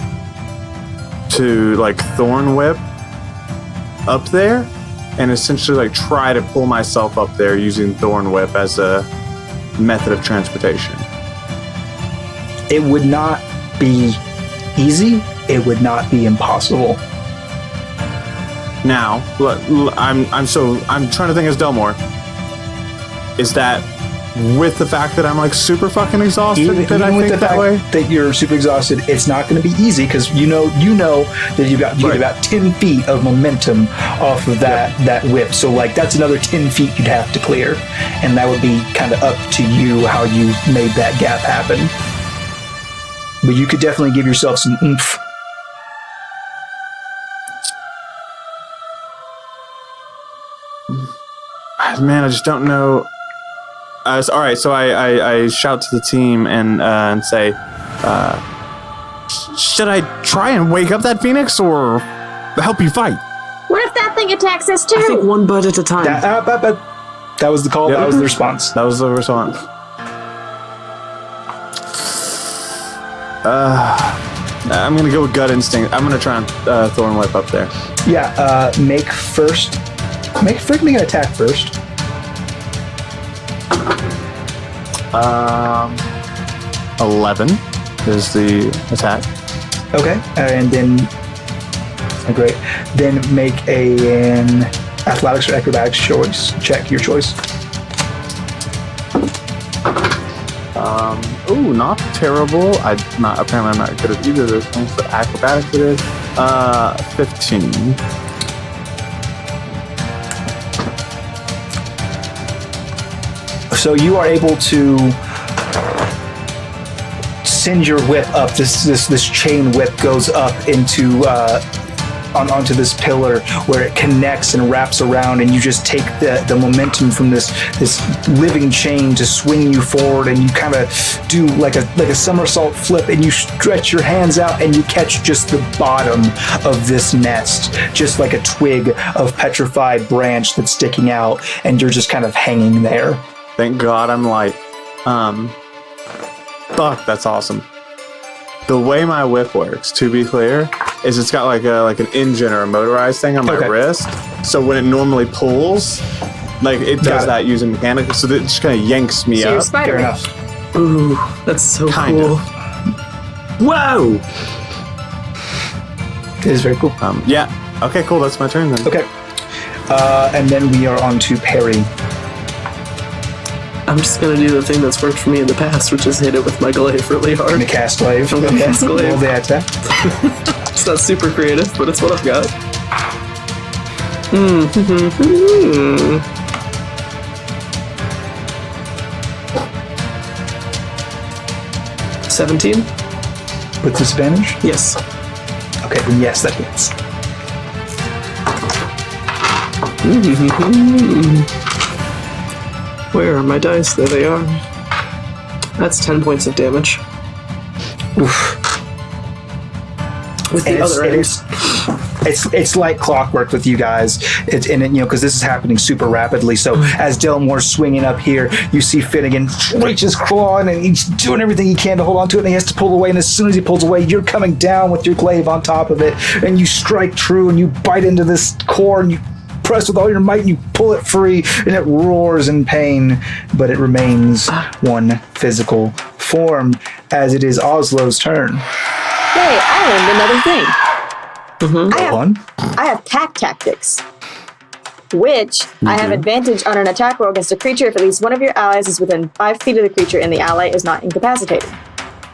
S5: to like thorn whip up there and essentially like try to pull myself up there using thorn whip as a method of transportation?
S1: It would not be easy. It would not be impossible.
S5: Now, I'm trying to think as Delmore. Is that with the fact that I'm like super fucking exhausted that I
S1: with
S5: think
S1: the
S5: that
S1: fact
S5: way?
S1: that you're super exhausted, it's not going to be easy because you know that you get
S5: Right.
S1: about 10 feet of momentum off of that whip. So like that's another 10 feet you'd have to clear, and that would be kind of up to you how you made that gap happen. But you could definitely give yourself some oomph.
S5: Man, I just don't know. All right, so I shout to the team and say, should I try and wake up that phoenix or help you fight?
S7: What if that thing attacks us
S3: I think
S7: too?
S3: one bird at a time.
S1: That was the call.
S5: Yep.
S1: That was the response.
S5: That was the response. I'm gonna go with gut instinct. I'm gonna try and thorn whip up there.
S1: Yeah. Make an attack first.
S5: 11 is the attack.
S1: Okay, and then great. Then make an athletics or acrobatics choice. Check your choice.
S5: Ooh, not terrible. Apparently I'm not good at either of those things, but acrobatics it is. 15.
S1: So you are able to send your whip up. This chain whip goes up into onto this pillar where it connects and wraps around, and you just take the momentum from this living chain to swing you forward, and you kind of do like a somersault flip, and you stretch your hands out and you catch just the bottom of this nest, just like a twig of petrified branch that's sticking out, and you're just kind of hanging there.
S5: Thank God I'm light. Fuck, that's awesome. The way my whip works, to be clear, is it's got like an engine or a motorized thing on my wrist. So when it normally pulls, like it does that using mechanical, so that it just kind of yanks me
S7: So you're
S5: up.
S1: Fair
S7: Spider-Man.
S1: enough.
S3: Ooh, that's so
S5: Kinda.
S3: cool.
S6: Whoa!
S1: It is very cool.
S5: Yeah. Okay, cool. That's my turn then.
S1: Okay. And then we are on to Perry.
S3: I'm just gonna do the thing that's worked for me in the past, which is hit it with my glaive really
S1: I'm
S3: hard.
S1: gonna cast Glaive.
S3: I'm gonna cast Glaive.
S1: Roll the attack.
S3: It's not super creative, but it's what I've got. 17.
S1: With disadvantage?
S3: Yes.
S1: Okay, then yes, that hits.
S3: Where are my dice? There they are. That's 10 points of damage.
S1: Oof.
S3: With the other end.
S1: It's like clockwork with you guys, because this is happening super rapidly. So as Delmore's swinging up here, you see Finnegan reach his claw and he's doing everything he can to hold on to it, and he has to pull away. And as soon as he pulls away, you're coming down with your glaive on top of it, and you strike true, and you bite into this core, and you press with all your might, and you pull it free, and it roars in pain, but it remains one physical form. As it is Oslo's turn.
S4: Hey, I learned another thing. I have pack tactics, which I have advantage on an attack roll against a creature if at least one of your allies is within 5 feet of the creature and the ally is not incapacitated.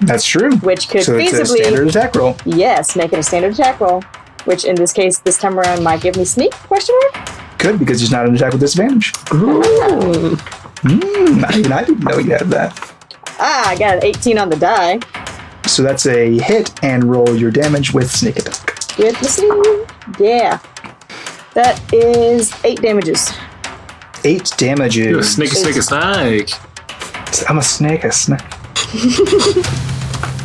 S1: That's true.
S4: Which could
S1: so
S4: feasibly...
S1: it's a standard attack roll.
S4: Yes, make it a standard attack roll, which in this case, this time around, might give me sneak, question mark?
S1: Could, because he's not an attack with disadvantage. I didn't know you had that.
S4: I got an 18 on the die.
S1: So that's a hit, and roll your damage with sneak attack.
S4: With the sneak. Yeah. That is 8 damages.
S1: 8 damages.
S6: You're a snake.
S1: I'm a snake.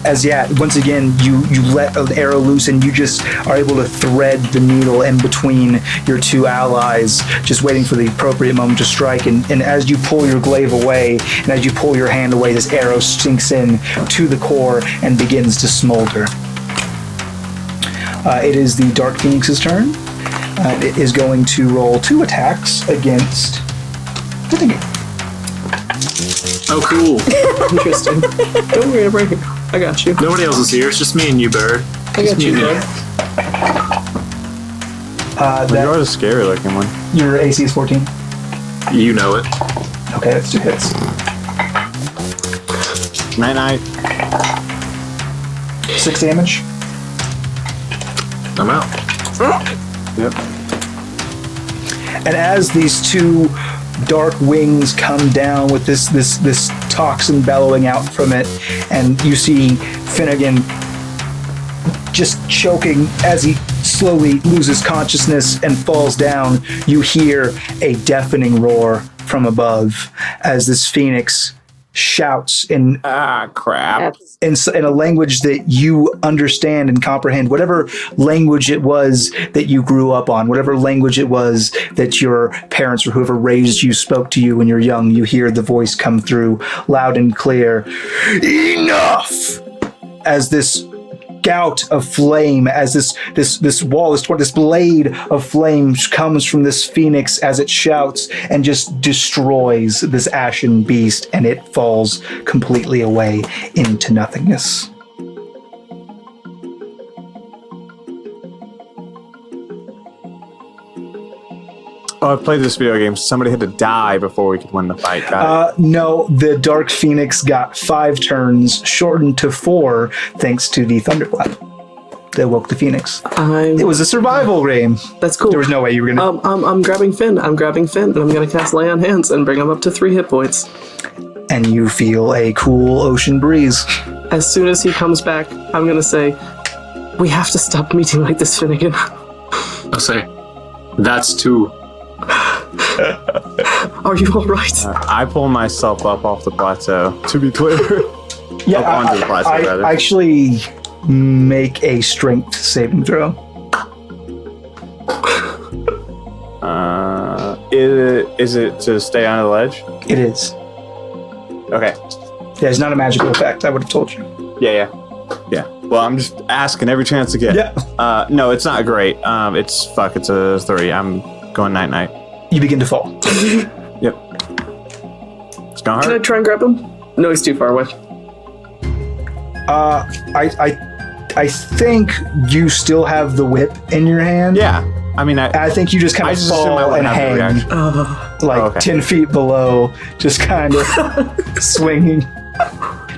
S1: As once again, you let an arrow loose, and you just are able to thread the needle in between your two allies, just waiting for the appropriate moment to strike. And as you pull your glaive away, and as you pull your hand away, this arrow sinks in to the core and begins to smolder. It is the Dark Phoenix's turn. It is going to roll 2 attacks against Finnegan.
S6: Oh, cool.
S3: Interesting. Don't worry, break it. I got you.
S6: Nobody else is here. It's just me and you, Bird.
S3: I got you, bud.
S5: You're the scary looking one.
S1: Your AC is 14.
S6: You know it.
S1: Okay, that's 2 hits.
S5: Night.
S1: 6 damage.
S6: I'm out.
S5: Yep.
S1: And as these 2 dark wings come down with this toxin bellowing out from it, and you see Finnegan just choking as he slowly loses consciousness and falls down, you hear a deafening roar from above as this phoenix shouts in
S5: Crap.
S1: in a language that you understand and comprehend, whatever language it was that you grew up on, whatever language it was that your parents or whoever raised you spoke to you when you're young. You hear the voice come through loud and clear. Enough! As this gout of flame, as this blade of flame comes from this phoenix as it shouts and just destroys this ashen beast, and it falls completely away into nothingness.
S5: Oh, I've played this video game. Somebody had to die before we could win the fight.
S1: No, the Dark Phoenix got 5 turns, shortened to 4, thanks to the Thunderclap that woke the Phoenix. It was a survival game.
S3: That's cool.
S1: There was no way you were gonna...
S3: I'm grabbing Finn, and I'm gonna cast Lay on Hands and bring him up to 3 hit points.
S1: And you feel a cool ocean breeze.
S3: As soon as he comes back, I'm gonna say, we have to stop meeting like this, Finnegan.
S6: I'll say, that's 2.
S3: Are you alright?
S5: I pull myself up off the plateau, to be clear.
S1: Yeah,
S5: onto the plateau, rather.
S1: I actually make a strength saving throw.
S5: Is it to stay on the ledge?
S1: It is.
S5: Okay.
S1: Yeah, it's not a magical effect, I would have told you.
S5: Yeah. Well, I'm just asking every chance to get.
S1: Yeah.
S5: No, it's not great. It's a 3. I'm going night.
S1: You begin to fall.
S5: Yep. It's gonna
S3: Can I
S5: hurt.
S3: try and grab him? No, he's too far away.
S1: I think you still have the whip in your hand.
S5: Yeah. I mean, I
S1: think you just kind of
S5: just assume I
S1: fall and
S5: wouldn't have the
S1: hang,
S5: reaction.
S1: like 10 feet below, just kind of swinging.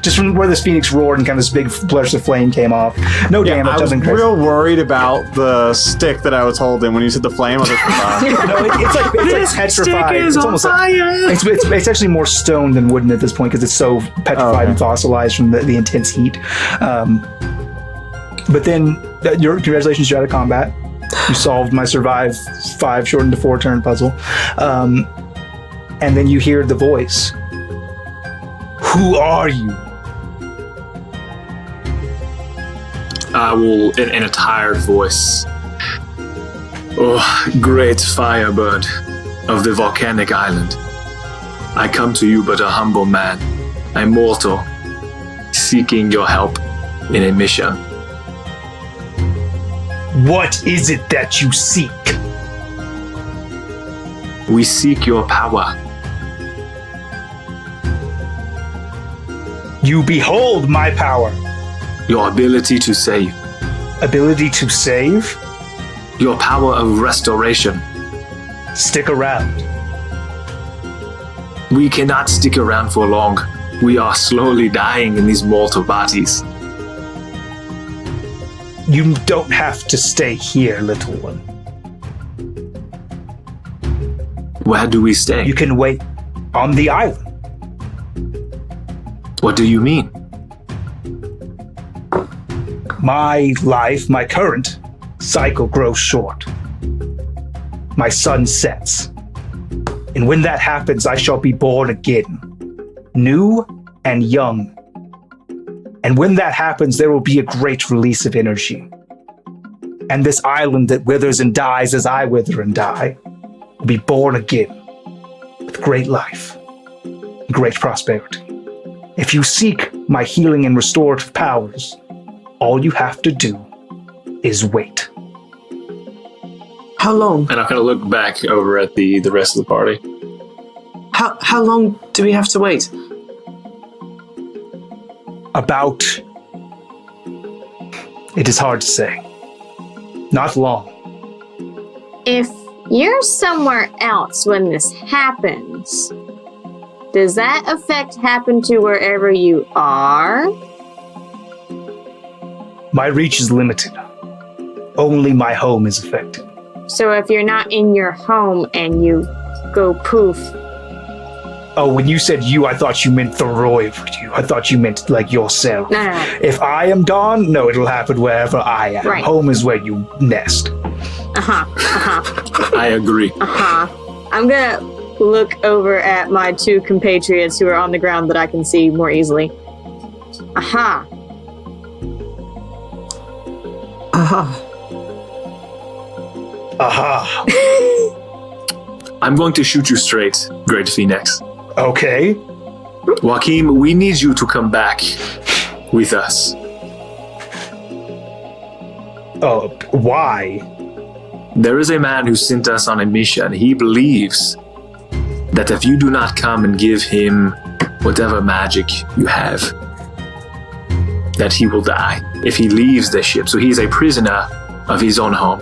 S1: Just from where this phoenix roared and kind of this big burst of flame came off. No damage,
S5: I was
S1: nothing crazy.
S5: real worried about the stick that I was holding when you said the flame. I was like,
S1: No, it's like petrified. It's almost it's actually more stone than wooden at this point because it's so petrified and fossilized from the intense heat. But then, congratulations, you're out of combat. You solved my survive 5 shortened to 4 turn puzzle. And then you hear the voice. Who are you?
S6: I will, in a tired voice. Oh, great firebird of the volcanic island. I come to you but a humble man, a mortal, seeking your help in a mission.
S1: What is it that you seek?
S6: We seek your power.
S1: You behold my power.
S6: Your ability to save.
S1: Ability to save?
S6: Your power of restoration.
S1: Stick around.
S6: We cannot stick around for long. We are slowly dying in these mortal bodies.
S1: You don't have to stay here, little one.
S6: Where do we stay?
S1: You can wait on the island.
S6: What do you mean?
S1: My life, my current cycle grows short. My sun sets. And when that happens, I shall be born again, new and young. And when that happens, there will be a great release of energy. And this island that withers and dies as I wither and die will be born again with great life, great prosperity. If you seek my healing and restorative powers, all you have to do is wait.
S3: How long?
S6: And I'm going to look back over at the rest of the party.
S3: How long do we have to wait?
S1: About... It is hard to say. Not long.
S7: If you're somewhere else when this happens, does that effect happen to wherever you are?
S1: My reach is limited. Only my home is affected.
S7: So if you're not in your home and you go poof.
S1: Oh, when you said you, I thought you meant the Roy for you. I thought you meant like yourself.
S7: No.
S1: If I am gone, no, it'll happen wherever I am.
S7: Right.
S1: Home is where you nest.
S6: I agree.
S7: I'm gonna look over at my 2 compatriots who are on the ground that I can see more easily. Aha.
S6: I'm going to shoot you straight, Great Phoenix.
S1: Okay.
S6: Joachim, we need you to come back with us.
S1: Oh, why?
S6: There is a man who sent us on a mission. He believes that if you do not come and give him whatever magic you have, that he will die if he leaves the ship. So he's a prisoner of his own home.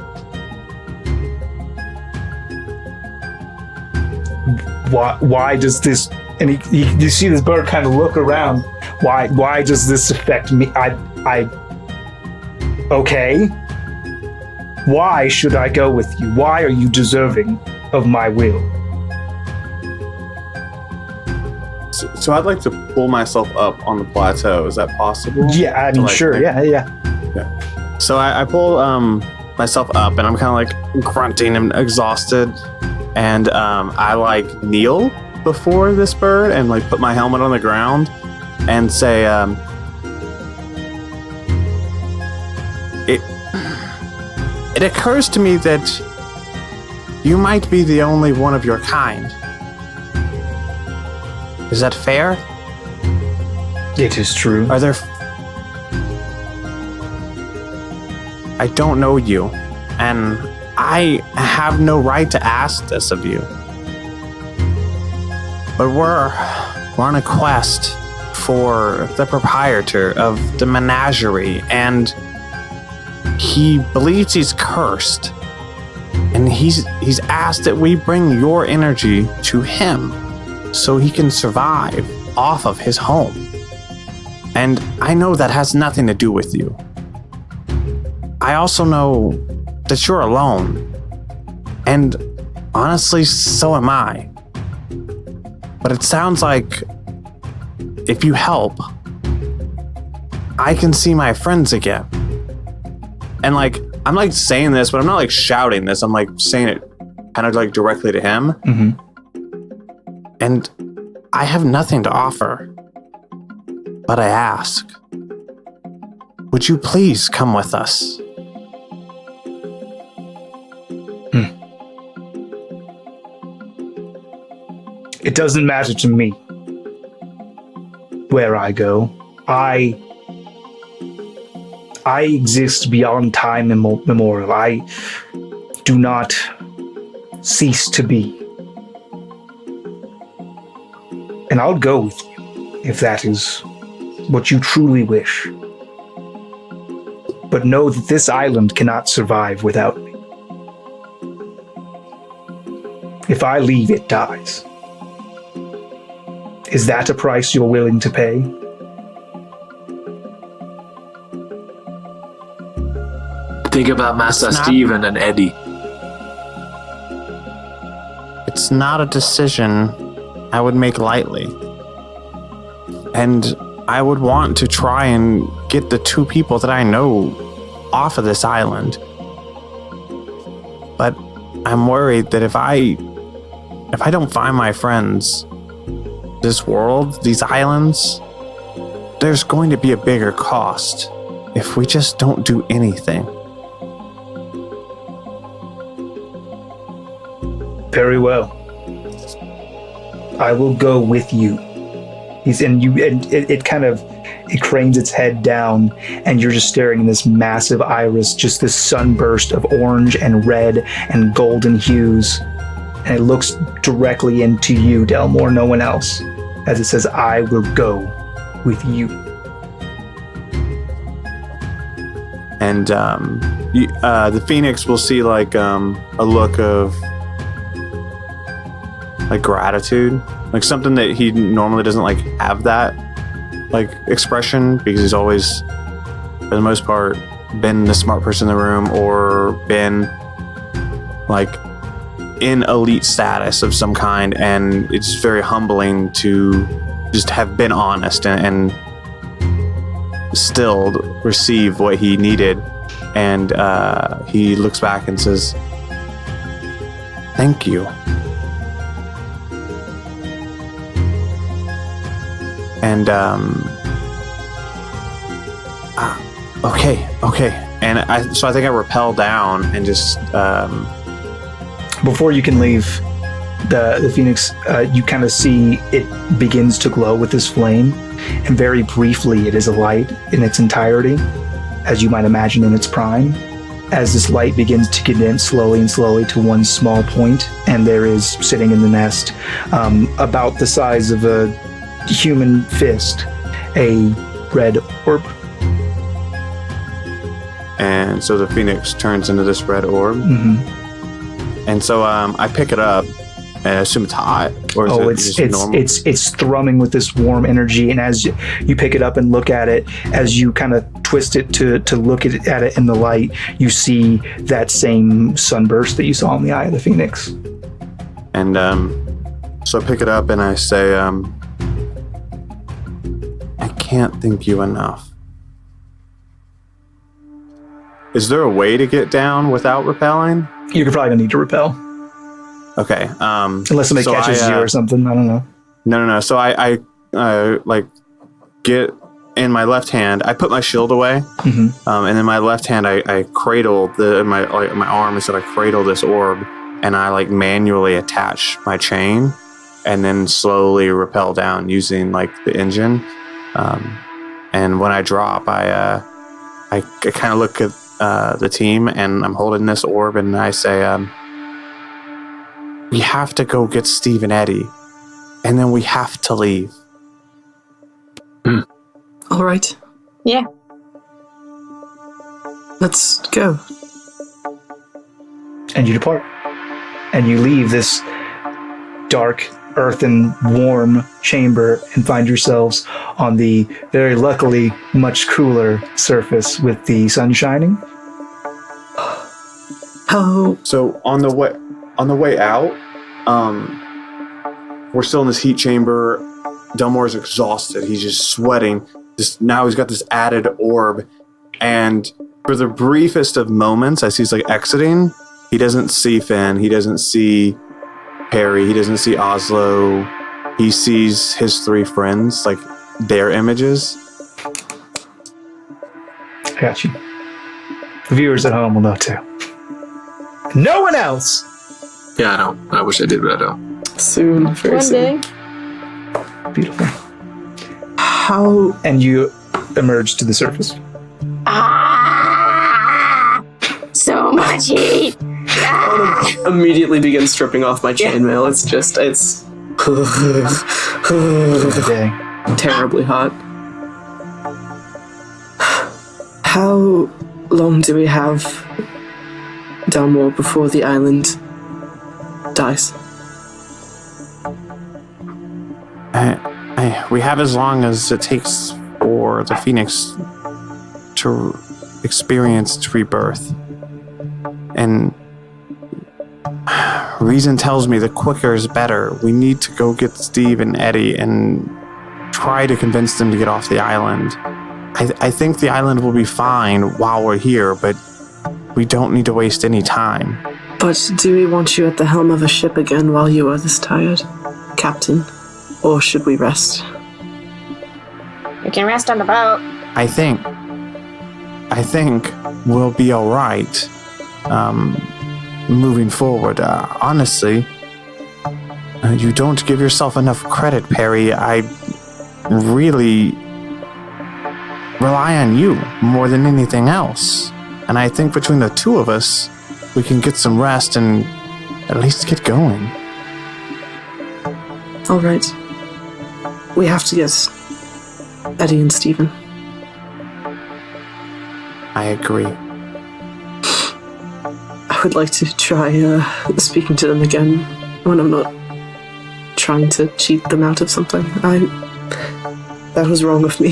S1: Why does this... And you see this bird kind of look around. Why does this affect me? Okay. Why should I go with you? Why are you deserving of my will?
S5: So I'd like to pull myself up on the plateau. Is that possible?
S1: Yeah, I mean, sure. Yeah.
S5: So I pull myself up, and I'm kind of like grunting and exhausted, and I kneel before this bird and put my helmet on the ground and say, it occurs to me that you might be the only one of your kind. Is that fair?
S1: It is true.
S5: Are there... I don't know you, and I have no right to ask this of you. But we're on a quest for the proprietor of the menagerie, and he believes he's cursed. And he's asked that we bring your energy to him so he can survive off of his home. And I know that has nothing to do with you. I also know that you're alone. And honestly, so am I. But it sounds like if you help, I can see my friends again. And like, I'm like saying this, but I'm not like shouting this. I'm like saying it kind of like directly to him.
S1: Mm-hmm.
S5: And I have nothing to offer, but I ask, would you please come with us?
S1: It doesn't matter to me where I go. I exist beyond time immemorial. I do not cease to be. And I'll go with you if that is what you truly wish. But know that this island cannot survive without me. If I leave, it dies. Is that a price you're willing to pay?
S6: Think about Master Steven and Eddie.
S5: It's not a decision I would make lightly. And I would want to try and get the two people that I know off of this island. But I'm worried that if I don't find my friends, this world, these islands, there's going to be a bigger cost if we just don't do anything.
S1: Very well. I will go with you. It cranes its head down, and you're just staring in this massive iris, just this sunburst of orange and red and golden hues. And it looks directly into you, Delmore, no one else, as it says, I will go with you.
S5: And the Phoenix will see like a look of like gratitude, like something that he normally doesn't like have that like expression, because he's always, for the most part, been the smart person in the room or been like in elite status of some kind, and it's very humbling to just have been honest and still receive what he needed. And he looks back and says, thank you. And okay. And I think I rappel down and just
S1: before you can leave the Phoenix, you kind of see it begins to glow with this flame, and very briefly it is a light in its entirety, as you might imagine in its prime, as this light begins to condense slowly and slowly to one small point, and there is, sitting in the nest, about the size of a human fist, a red orb.
S5: And so the Phoenix turns into this red orb.
S1: Mm-hmm.
S5: And so I pick it up, and I assume it's hot, or is it normal?
S1: It's thrumming with this warm energy, and as you pick it up and look at it, as you kind of twist it to look at it in the light, you see that same sunburst that you saw in the eye of the Phoenix.
S5: And so I pick it up and I say, I can't thank you enough. Is there a way to get down without repelling?
S1: You're probably gonna need to repel.
S5: Okay.
S1: Unless somebody catches you or something. I don't know.
S5: No. So I like get in my left hand. I put my shield away,
S1: mm-hmm.
S5: And in my left hand, I cradle my arm. Instead, I cradle this orb, and I like manually attach my chain, and then slowly rappel down using like the engine. And when I drop, I kind of look at the team, and I'm holding this orb, and I say, we have to go get Steve and Eddie, and then we have to leave.
S3: All right.
S4: Yeah.
S3: Let's go.
S1: And you depart. And you leave this dark, earthen, warm chamber and find yourselves on the very luckily much cooler surface with the sun shining.
S3: How?
S5: So on the way out, we're still in this heat chamber. Delmore's exhausted. He's just sweating. Now he's got this added orb, And for the briefest of moments, as he's like exiting, he doesn't see Finn. He doesn't see Harry. He doesn't see Oslo. He sees his 3 friends, like their images.
S1: I got you. The viewers at home will know too. No one else!
S8: Yeah, I don't. I wish I did, but I don't.
S3: Soon, very
S4: One
S3: soon.
S4: day.
S1: Beautiful.
S3: How
S1: And you emerge to the surface.
S7: Ah! So much heat. Ah!
S3: immediately begin stripping off my chainmail. It's
S1: Day.
S3: terribly hot. How long do we have Dalmore before the island dies?
S5: We have as long as it takes for the Phoenix to experience its rebirth. And reason tells me the quicker is better. We need to go get Steve and Eddie and try to convince them to get off the island. I think the island will be fine while we're here, but we don't need to waste any time.
S3: But do we want you at the helm of a ship again while you are this tired, Captain? Or should we rest?
S4: You can rest on the boat.
S5: I think we'll be all right moving forward. Honestly, you don't give yourself enough credit, Perry. I really rely on you more than anything else. And I think between the 2 of us, we can get some rest and at least get going.
S3: All right. We have to get Eddie and Stephen.
S5: I agree.
S3: I would like to try speaking to them again when I'm not trying to cheat them out of something. That was wrong of me.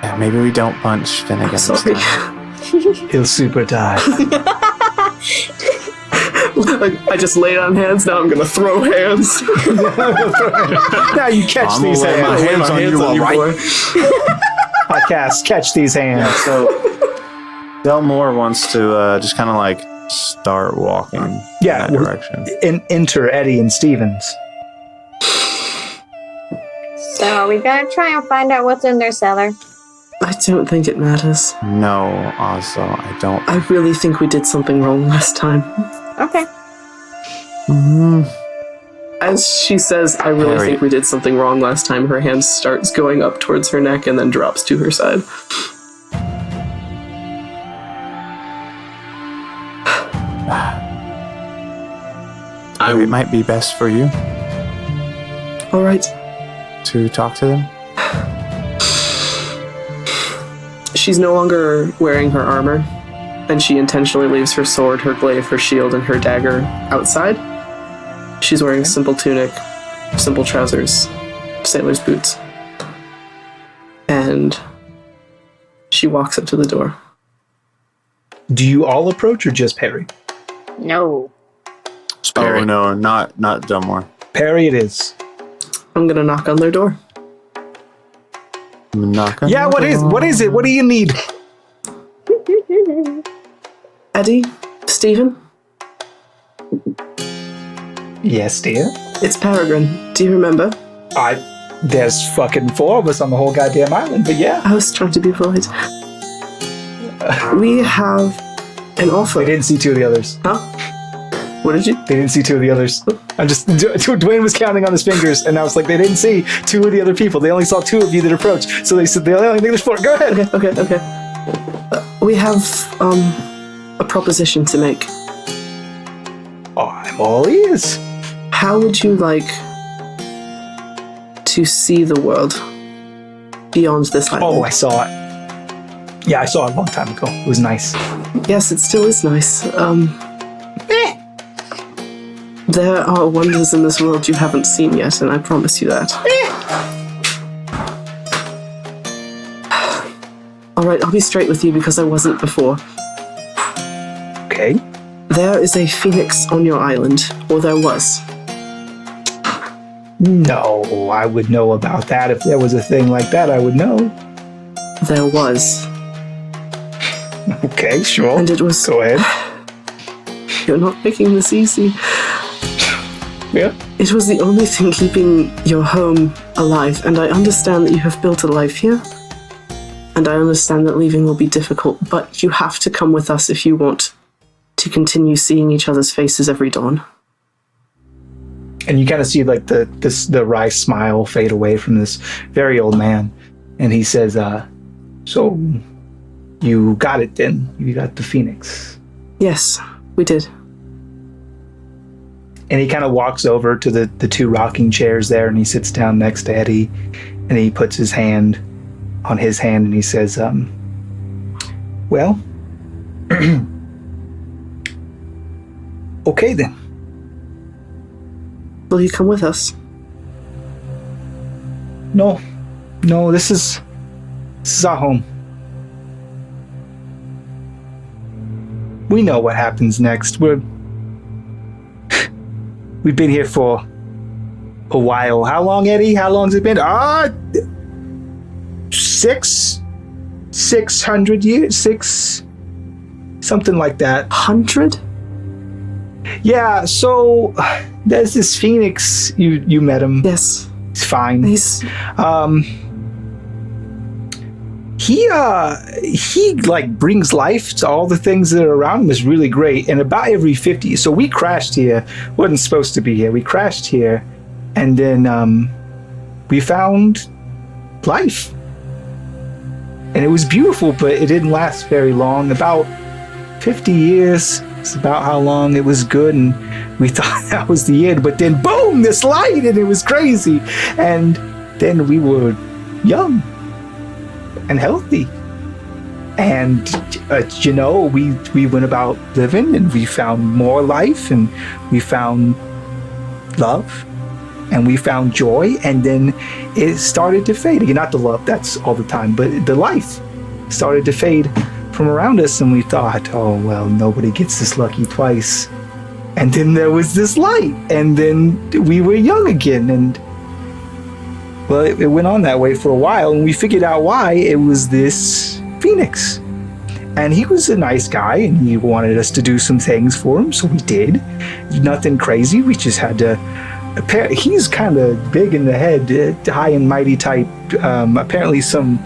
S5: Yeah, maybe we don't punch Finnegan this
S3: Sorry.
S5: time.
S1: He'll super die.
S3: I just laid on hands, now I'm gonna throw hands.
S1: Now you catch
S5: I'm
S1: these
S5: gonna lay my
S1: hands.
S5: hands on you, all right?
S1: I cast catch these hands.
S5: So Delmore wants to just kind of like start walking in that direction.
S1: Enter Eddie and Stevens.
S4: So are we gonna try and find out what's in their cellar?
S3: I don't think it matters.
S5: No, also, I don't.
S3: I really think we did something wrong last time.
S4: Okay.
S3: As she says, I really
S5: Harry.
S3: think we did something wrong last time, her hand starts going up towards her neck and then drops to her side.
S5: It might be best for you
S3: All right.
S5: to talk to them.
S3: She's no longer wearing her armor, and she intentionally leaves her sword, her glaive, her shield, and her dagger outside. She's wearing a simple tunic, simple trousers, sailor's boots. And she walks up to the door.
S1: Do you all approach or just Perry?
S4: No.
S5: Oh no, not Delmore.
S1: Perry it is.
S3: I'm gonna knock on their door.
S5: Knock on
S1: Yeah,
S5: the
S1: what is it? What do you need?
S3: Eddie? Stephen?
S1: Yes, dear.
S3: It's Peregrine. Do you remember?
S1: There's fucking 4 of us on the whole goddamn island, but yeah.
S3: I was trying to be polite. We have an offer.
S1: They didn't see 2 of the others.
S3: Huh? What did you?
S1: They didn't see 2 of the others. Dwayne was counting on his fingers, and I was like, they didn't see 2 of the other people. They only saw 2 of you that approached. So they said, they only think there's 4. Go ahead.
S3: Okay. We have, a proposition to make.
S1: Oh, I'm all ears.
S3: How would you like to see the world beyond this island?
S1: Oh, I saw it. Yeah, I saw it a long time ago. It was nice.
S3: Yes, it still is nice. There are wonders in this world you haven't seen yet, and I promise you that. Alright, I'll be straight with you because I wasn't before.
S1: Okay.
S3: There is a phoenix on your island, or there was.
S1: No, I would know about that. If there was a thing like that, I would know.
S3: there was.
S1: Okay, sure.
S3: And it was...
S1: Go ahead.
S3: You're not making this easy.
S1: Yeah.
S3: It was the only thing keeping your home alive, and I understand that you have built a life here, and I understand that leaving will be difficult, but you have to come with us if you want to continue seeing each other's faces every dawn.
S1: And you kind of see like the wry smile fade away from this very old man, and he says, "So you got it then? You got the Phoenix?"
S3: Yes, we did.
S1: And he kind of walks over to the two rocking chairs there, and he sits down next to Eddie, and he puts his hand on his hand, and he says, "Well, okay then.
S3: Will you come with us?"
S1: No, this is our home. We know what happens next. We've been here for a while. How long, Eddie? How long's it been? 600 years? Something like that.
S3: 100?
S1: Yeah, so there's this Phoenix. You met him.
S3: Yes.
S1: He's fine. He like brings life to all the things that are around him. Is really great. And about every 50, so we crashed here. Wasn't supposed to be here. We crashed here, and then we found life, and it was beautiful, but it didn't last very long. About 50 years. It's about how long it was good, and we thought that was the end. But then, boom! This light, and it was crazy. And then we were young and healthy, and we went about living, and we found more life, and we found love, and we found joy, and then it started to fade again. Not the love, that's all the time, but the life started to fade from around us, and we thought, oh well, nobody gets this lucky twice. And then there was this light, and then we were young again, and well, it went on that way for a while, and we figured out why. It was this Phoenix. And he was a nice guy, and he wanted us to do some things for him, so we did. Nothing crazy, we just had to... He's kind of big in the head, high and mighty type. Apparently some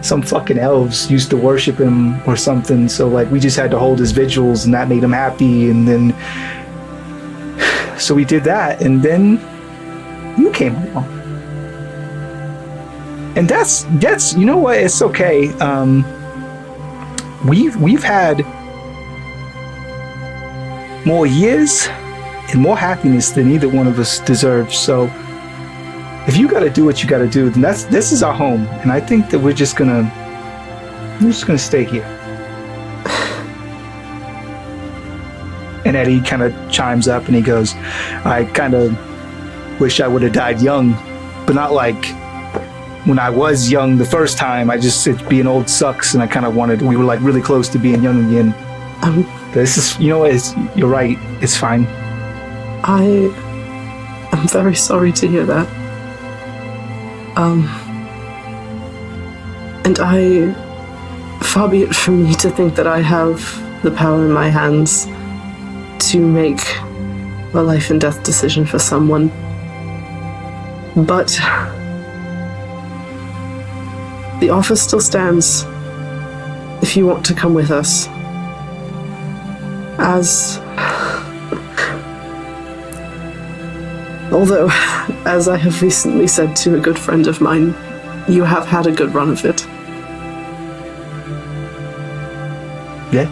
S1: fucking elves used to worship him or something, so like we just had to hold his vigils, and that made him happy, and then... So we did that, and then you came along. And that's you know what, it's okay. We've had more years and more happiness than either one of us deserves. So if you got to do what you got to do, then this is our home, and I think that we're just gonna stay here. And Eddie kind of chimes up, and he goes, "I kind of wish I would have died young, but not like when I was young the first time. Being old sucks, and I kind of we were like really close to being young again." This is, you know what, you're right, it's fine.
S3: I am very sorry to hear that. And far be it from me to think that I have the power in my hands to make a life and death decision for someone. But the offer still stands if you want to come with us. Although, as I have recently said to a good friend of mine, you have had a good run of it.
S1: Yeah.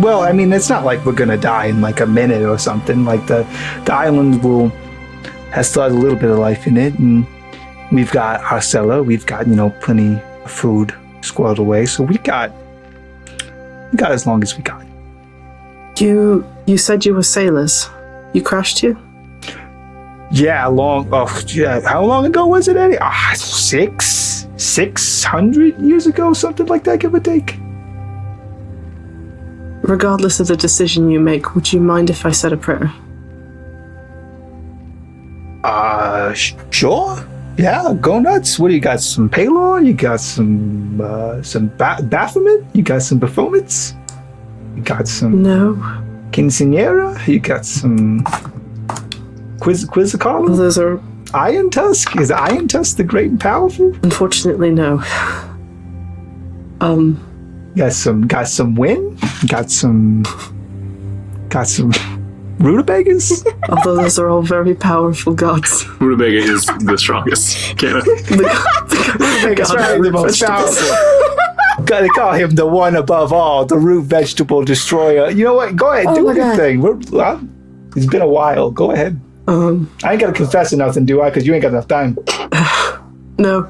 S1: Well, I mean, it's not like we're gonna die in like a minute or something. Like the island has still has a little bit of life in it, and we've got our cellar, we've got, plenty of food squirreled away, so we got as long as we got.
S3: You said you were sailors. You crashed here?
S1: Yeah, how long ago was it, Eddie? 600 years ago, something like that, give or take.
S3: Regardless of the decision you make, would you mind if I said a prayer?
S1: Sure. Yeah, go nuts. What do you got? Some Palor? You got some Baphomet? You got some Baphomets? You got some
S3: No.
S1: Quinceanera? You got some Quizzicalu?
S3: Those are,
S1: Iron Tusk? Is Iron Tusk the great and powerful?
S3: unfortunately, no.
S1: Got some Win? Got some Rutabagas?
S3: Although those are all very powerful gods.
S6: Rutabaga is the strongest. Can't
S1: Rutabagas are the most powerful. They call him the one above all, the root vegetable destroyer. You know what? Go ahead, do
S3: my
S1: your
S3: God.
S1: thing. It's been a while. Go ahead. I ain't gotta confess to nothing, do I? Because you ain't got enough time.
S3: No.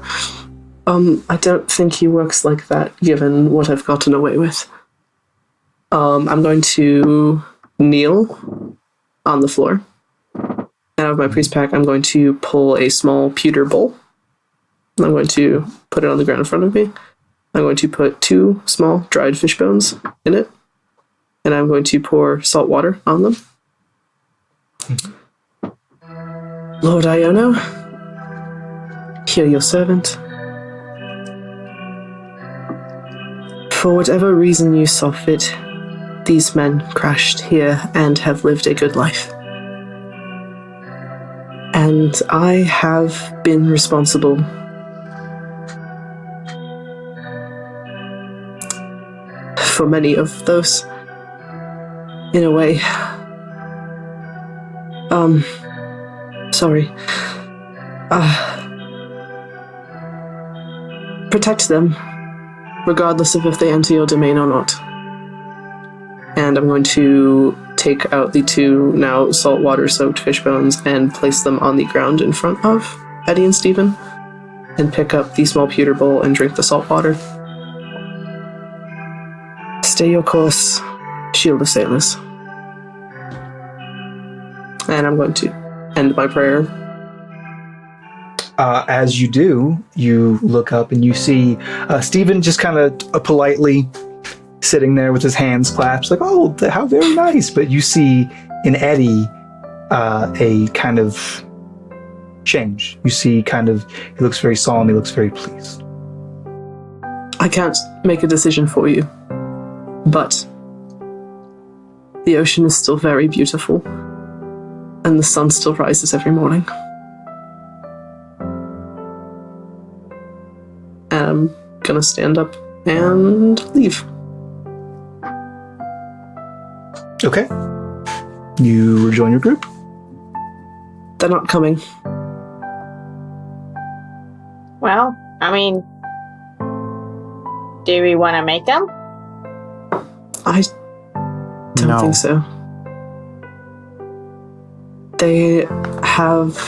S3: I don't think he works like that, given what I've gotten away with. I'm going to kneel on the floor. And out of my priest pack, I'm going to pull a small pewter bowl. I'm going to put it on the ground in front of me. I'm going to put 2 small dried fish bones in it. And I'm going to pour salt water on them. Lord Iono, hear your servant. For whatever reason you saw fit, these men crashed here and have lived a good life. And I have been responsible for many of those, in a way. Sorry. Protect them, regardless of if they enter your domain or not. And I'm going to take out the 2 now saltwater soaked fish bones and place them on the ground in front of Eddie and Stephen, and pick up the small pewter bowl and drink the salt water. Stay your course, shield of sailors. And I'm going to end my prayer.
S1: As you do, you look up and you see Stephen just kind of politely sitting there with his hands clasped, like, oh, how very nice. But you see in Eddie a kind of change. You see he looks very solemn, he looks very pleased.
S3: I can't make a decision for you, but the ocean is still very beautiful, and the sun still rises every morning. And I'm gonna stand up and leave.
S1: Okay. You rejoin your group.
S3: They're not coming.
S7: Well, I mean, do we want to make them?
S3: I don't
S5: No.
S3: think so. They have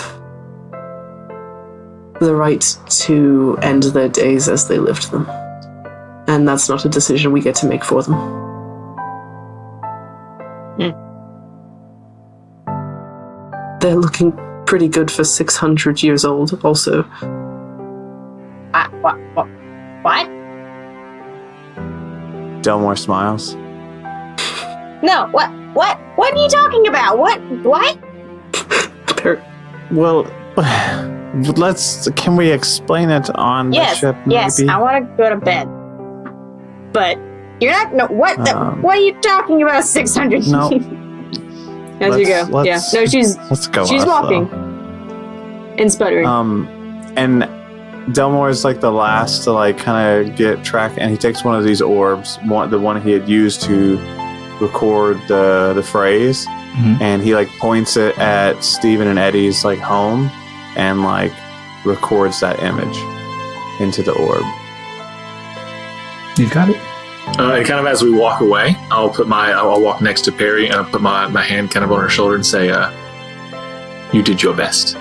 S3: the right to end their days as they lived them. And that's not a decision we get to make for them. They're looking pretty good for 600 years old, also.
S7: What?
S5: Delmore smiles.
S7: No, what are you talking about? What?
S5: Well, can we explain it on the ship, maybe?
S7: Yes, I want to go to bed. But you're not, no, what are you talking about 600
S5: No.
S7: As you go. Yeah. No, she's
S5: go.
S7: she's walking. And sputtering.
S5: And Delmore is like the last to like kind of get track, and he takes one of these orbs, the one he had used to record the phrase, and he like points it at Stephen and Eddie's like home, and like records that image into the orb.
S1: You've got it.
S6: And kind of as we walk away, I'll walk next to Perry and I'll put my hand kind of on her shoulder and say, you did your best.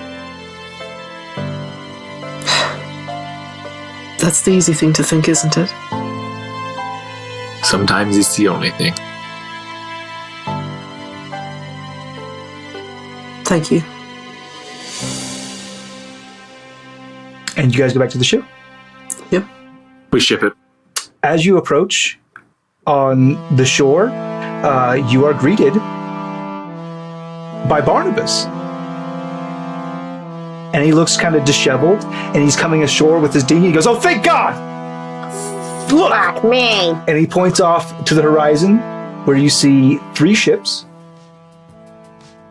S3: That's the easy thing to think, isn't it?
S6: Sometimes it's the only thing.
S3: Thank you.
S1: And you guys go back to the ship.
S3: Yep.
S6: We ship it.
S1: As you approach on the shore, you are greeted by Barnabas. and he looks kind of disheveled, and he's coming ashore with his dinghy. He goes, "Oh, thank God! Look!"
S7: Fuck me.
S1: And he points off to the horizon, where you see 3 ships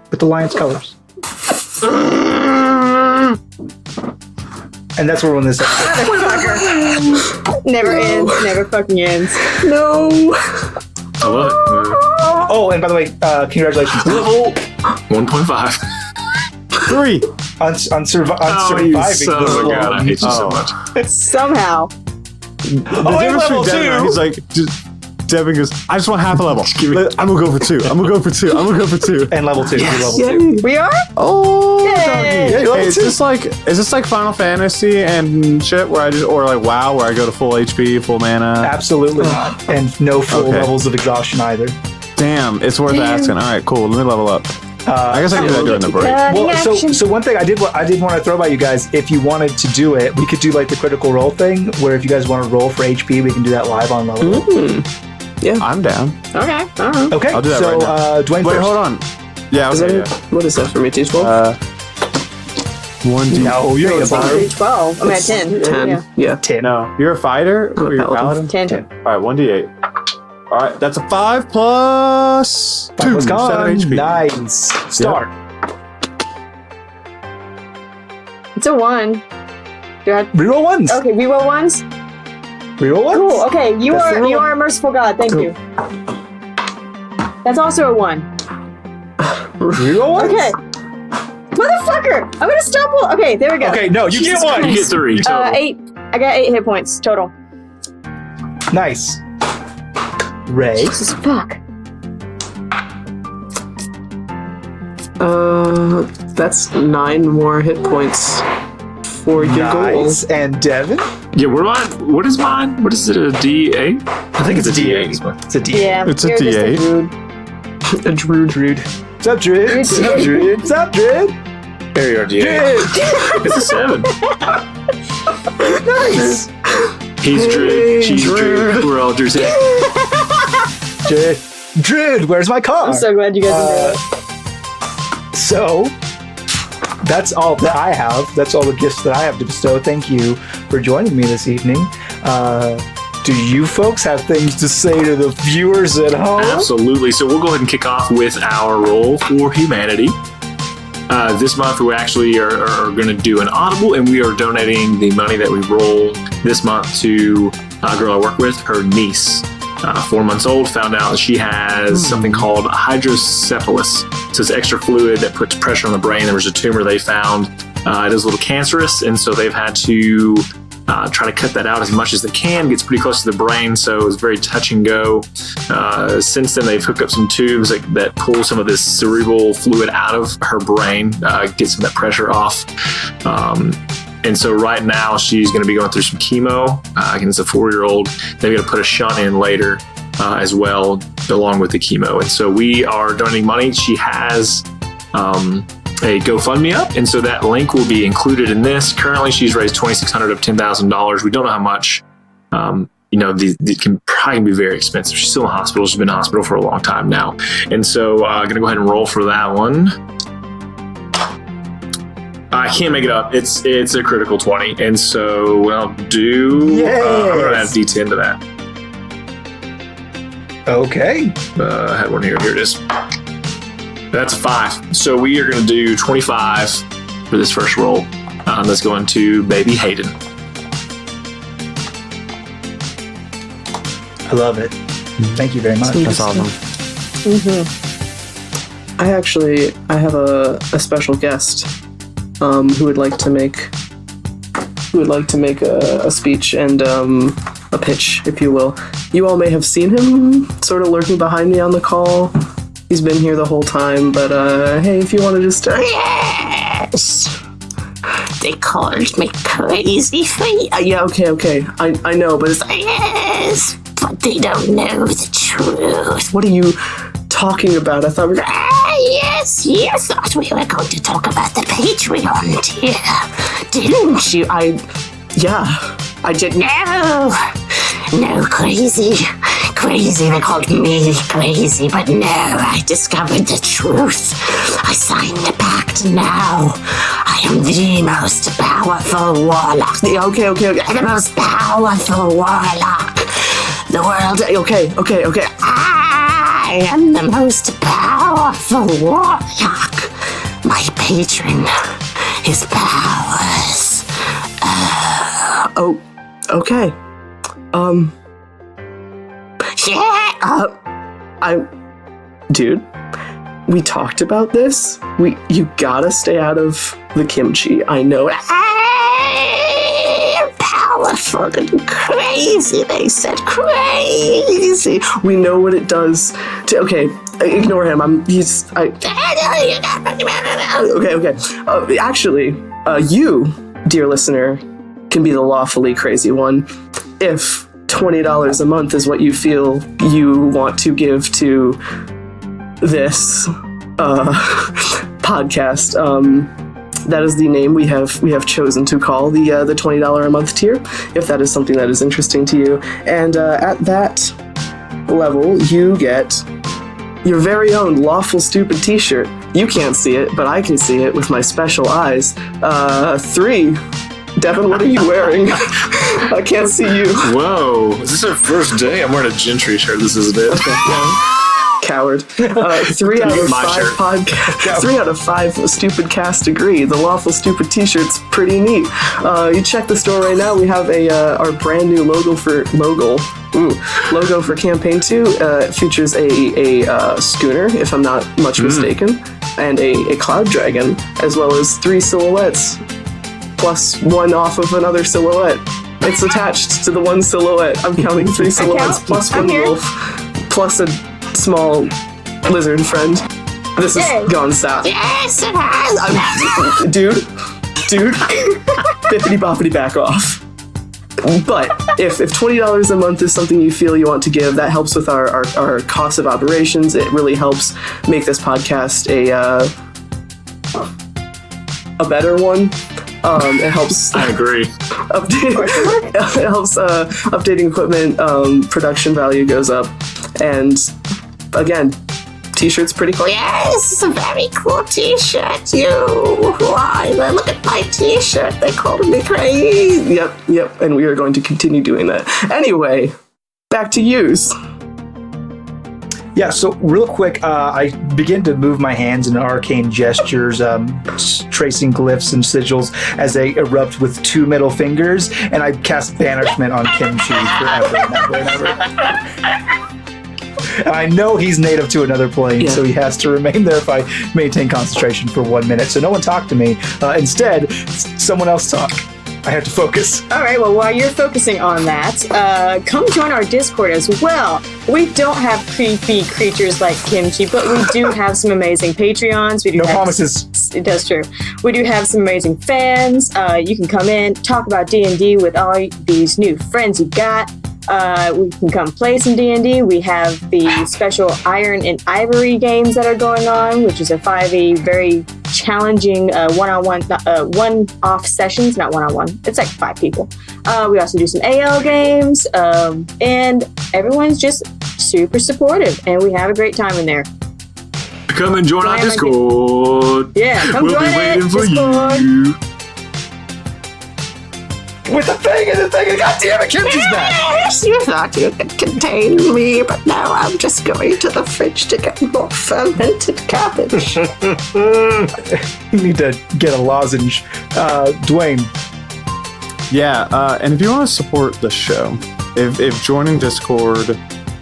S1: with Alliance colors. And that's where we're in this episode.
S4: Motherfucker. Never ends. Never fucking ends.
S3: No.
S8: I love it.
S1: Oh, and by the way, congratulations.
S8: Level 1.5.
S5: 3.
S1: on surviving
S8: Oh,
S1: this
S8: my
S1: long.
S8: God, I hate you so much.
S4: Somehow.
S5: The
S1: Oh, and
S5: difference
S1: level
S5: between Devin and I,
S1: 2.
S5: he's like, Devin goes, I just want half a level. I'm gonna go for 2. I'm gonna go for 2. I'm gonna go for 2.
S1: And level 2.
S8: Yes.
S1: Level 2.
S4: We are?
S5: Oh,
S4: Yay.
S5: doggy.
S1: level
S5: Hey, is
S1: 2.
S5: this like Final Fantasy and shit where I just, or like WoW where I go to full HP, full mana?
S1: Absolutely not. And no full
S5: Okay.
S1: levels of exhaustion either.
S5: Damn, it's worth asking. All right, cool. Let me level up. I guess I can do that during the break.
S1: Well, so one thing I did want to throw by you guys, if you wanted to do it, we could do like the critical role thing, where if you guys want to roll for HP, we can do that live on level.
S5: I'm down.
S4: Okay.
S1: Okay,
S5: I'll do that
S1: so
S5: right now.
S1: Dwayne
S5: Wait,
S1: first.
S5: hold on. Yeah,
S3: Is
S5: okay.
S3: that it? What is that for me? D12?
S5: 1D.
S1: No, you're a bard.
S4: 12. I mean, 10.
S3: 10.
S4: Yeah.
S3: Yeah.
S1: 10.
S5: No, you're a fighter or you're a
S3: Paladin.
S5: paladin?
S4: 10.
S5: All right, 1d8. All right, that's a 5 plus 2.
S1: Was
S5: 7
S1: gone.
S5: HP.
S1: Nice. Start.
S4: It's a 1. Do I have...
S1: Reroll ones.
S4: Okay, reroll ones.
S1: Reroll ones.
S4: Cool. Okay, you
S1: That's the
S4: are
S1: rule.
S4: a merciful God. Thank you. That's also a 1.
S1: Reroll ones.
S4: Okay. Motherfucker! I'm gonna stop. Okay, there we go.
S1: Okay, no, you
S4: Jesus
S1: get one.
S8: You get 3 total.
S4: 8. I got 8 hit points total.
S1: Nice. Ray.
S4: Jesus fuck.
S3: That's 9 more hit points for your goal.
S1: Nice. And Devin.
S8: Yeah, what is mine? What is it, a D8? I think it's a D8.
S1: It's a D.
S4: Yeah.
S5: It's a
S4: you're just
S5: D8.
S4: dude.
S3: A druid.
S1: Druid. What's up, Druid? What's up, Druid? What's up, Druid?
S8: There you are, D8.
S1: Druid.
S8: It's a 7.
S1: Nice.
S8: He's Druid. She's Druid. We're all Druids.
S1: Druid. Druid, where's my car?
S4: I'm so glad you guys enjoyed it.
S1: So, that's all that I have. That's all the gifts that I have to bestow. Thank you for joining me this evening. Do you folks have things to say to the viewers at home?
S8: Absolutely. So we'll go ahead and kick off with our roll for humanity. This month we actually are going to do an audible, and we are donating the money that we roll this month to a girl I work with, her niece. 4 months old, found out that she has something called hydrocephalus. So it's extra fluid that puts pressure on the brain. There was a tumor they found. It is a little cancerous, and so they've had to try to cut that out as much as they can. It gets pretty close to the brain, so it's very touch and go. Since then, they've hooked up some tubes that pull some of this cerebral fluid out of her brain, get some of that pressure off. And so right now she's going to be going through some chemo. Again, it's a 4-year-old. They're going to put a shunt in later as well, along with the chemo. And so we are donating money. She has a GoFundMe up, and so that link will be included in this. Currently, she's raised $2,600 of $10,000. We don't know how much. These can probably be very expensive. She's still in the hospital. She's been in the hospital for a long time now. And so I'm going to go ahead and roll for that one. I can't make it up. It's a critical 20. And so what I'll do, I'm going to add D10 to that.
S1: Okay.
S8: I had one here. Here it is. That's a 5. So we are going to do 25 for this first roll. That's going to baby Hayden.
S1: I love it. Thank you very much.
S5: That's awesome.
S3: I have a special guest who would like to make a speech and a pitch, if you will. You all may have seen him sort of lurking behind me on the call. He's been here the whole time, but hey, if you want to just
S9: Yes! They called me crazy feet.
S3: yeah, okay. I know, but it's
S9: Yes! But they don't know the truth.
S3: what are you talking about? I thought we were
S9: Yes! You thought we were going to talk about the Patreon, dear. Didn't you?
S3: yeah, I didn't.
S9: No, crazy. Crazy, they called me crazy, but no, I discovered the truth. I signed a pact now. I am the most powerful warlock.
S3: Okay.
S9: The most powerful warlock. The world.
S3: Okay.
S9: I am the most powerful warlock. My patron is powers.
S3: Oh, okay.
S9: Yeah.
S3: Dude, we talked about this. You gotta stay out of the kimchi. I know it.
S9: Powerful and crazy. They said crazy.
S3: We know what it does to. Okay, ignore him. Okay. Actually, you, dear listener, can be the lawfully crazy one if $20 a month is what you feel you want to give to this podcast. That is the name we have chosen to call the $20 a month tier, if that is something that is interesting to you. And at that level, you get your very own Lawful Stupid t-shirt. You can't see it, but I can see it with my special eyes. 3. Devin, what are you wearing? I can't see you.
S8: Whoa, is this our first day? I'm wearing a Gentry shirt. This is a bit.
S3: Coward. 3 out of 5 3 out of 5 Stupid Cast agree. The Lawful Stupid t-shirt's pretty neat. You check the store right now. We have our brand new logo for campaign 2. It features a schooner, if I'm not much mistaken, and a cloud dragon, as well as 3 silhouettes, plus 1 off of another silhouette. It's attached to the 1 silhouette. I'm counting 3 silhouettes plus 1 wolf, plus a small lizard friend. This is gone south.
S9: Yes, it has.
S3: Dude, bippity boppity back off. But if $20 a month is something you feel you want to give, that helps with our cost of operations. It really helps make this podcast a better one. It helps.
S8: I agree.
S3: It helps updating equipment. Production value goes up, and again, t-shirt's pretty cool.
S9: Yes, it's a very cool t-shirt. Why? Look at my t-shirt. They called me crazy.
S3: Yep. And we are going to continue doing that. Anyway, back to yous.
S1: Yeah, so real quick, I begin to move my hands in arcane gestures, tracing glyphs and sigils as they erupt with 2 middle fingers, and I cast Banishment on Kimchi forever and ever and ever. And I know he's native to another plane, so he has to remain there if I maintain concentration for 1 minute. So no one talk to me. Instead, someone else talk. I have to focus.
S4: All right, well, while you're focusing on that, come join our Discord as well. We don't have creepy creatures like Kimchi, but we do have some amazing Patreons.
S1: No promises.
S4: That's true. We do have some amazing fans. You can come in, talk about D&D with all these new friends you got. We can come play some D&D. We have the special Iron and Ivory games that are going on, which is a 5e, very challenging one-off sessions, not one-on-one. It's like 5 people. We also do some AL games, and everyone's just super supportive, and we have a great time in there.
S8: Come and join our Discord.
S4: Yeah, come
S8: we'll
S4: join
S8: be waiting for
S4: Discord.
S8: you.
S1: With the thing and God damn it, Kimchi's back!
S9: Yes, you thought you could contain me, but now I'm just going to the fridge to get more fermented cabbage.
S1: You need to get a lozenge. Dwayne.
S5: Yeah, and if you want to support the show, if joining Discord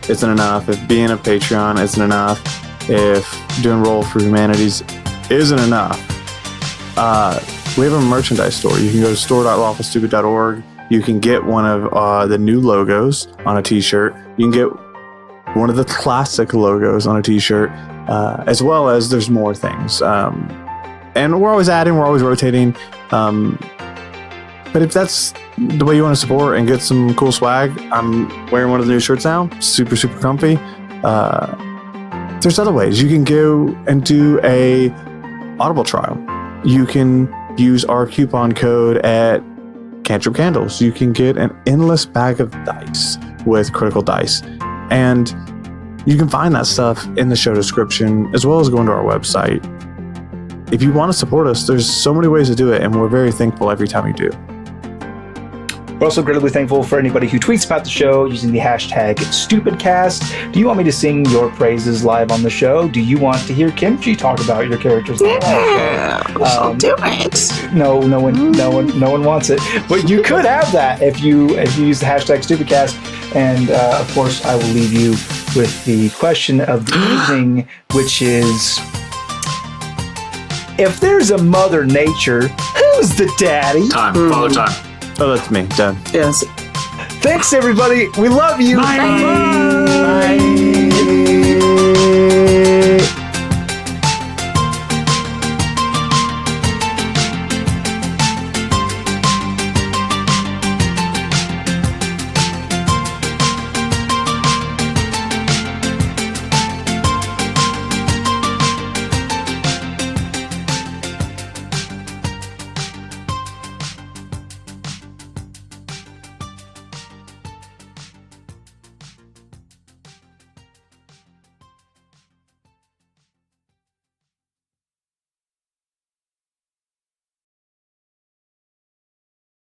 S5: isn't enough, if being a Patreon isn't enough, if doing Roll for Humanities isn't enough, we have a merchandise store. You can go to store.lawfulstupid.org. You can get one of the new logos on a t-shirt. You can get one of the classic logos on a t-shirt, as well as there's more things. And we're always adding, we're always rotating. But if that's the way you want to support and get some cool swag, I'm wearing one of the new shirts now. Super, super comfy. There's other ways. You can go and do a Audible trial. You can use our coupon code at Cantrip Candles. You can get an endless bag of dice with critical dice. And you can find that stuff in the show description, as well as going to our website. if you want to support us, there's so many ways to do it, and we're very thankful every time you do.
S1: We're also incredibly thankful for anybody who tweets about the show using the hashtag StupidCast. Do you want me to sing your praises live on the show? Do you want to hear Kimchi talk about your characters live on the show?
S3: I'll do it.
S1: No one wants it. But you could have that if you use the hashtag StupidCast. And of course, I will leave you with the question of the evening, which is, if there's a Mother Nature, who's the daddy?
S8: Time. Father time.
S5: Oh, that's me. Done.
S3: Yes.
S1: Thanks, everybody. We love you.
S8: Bye.
S1: Bye.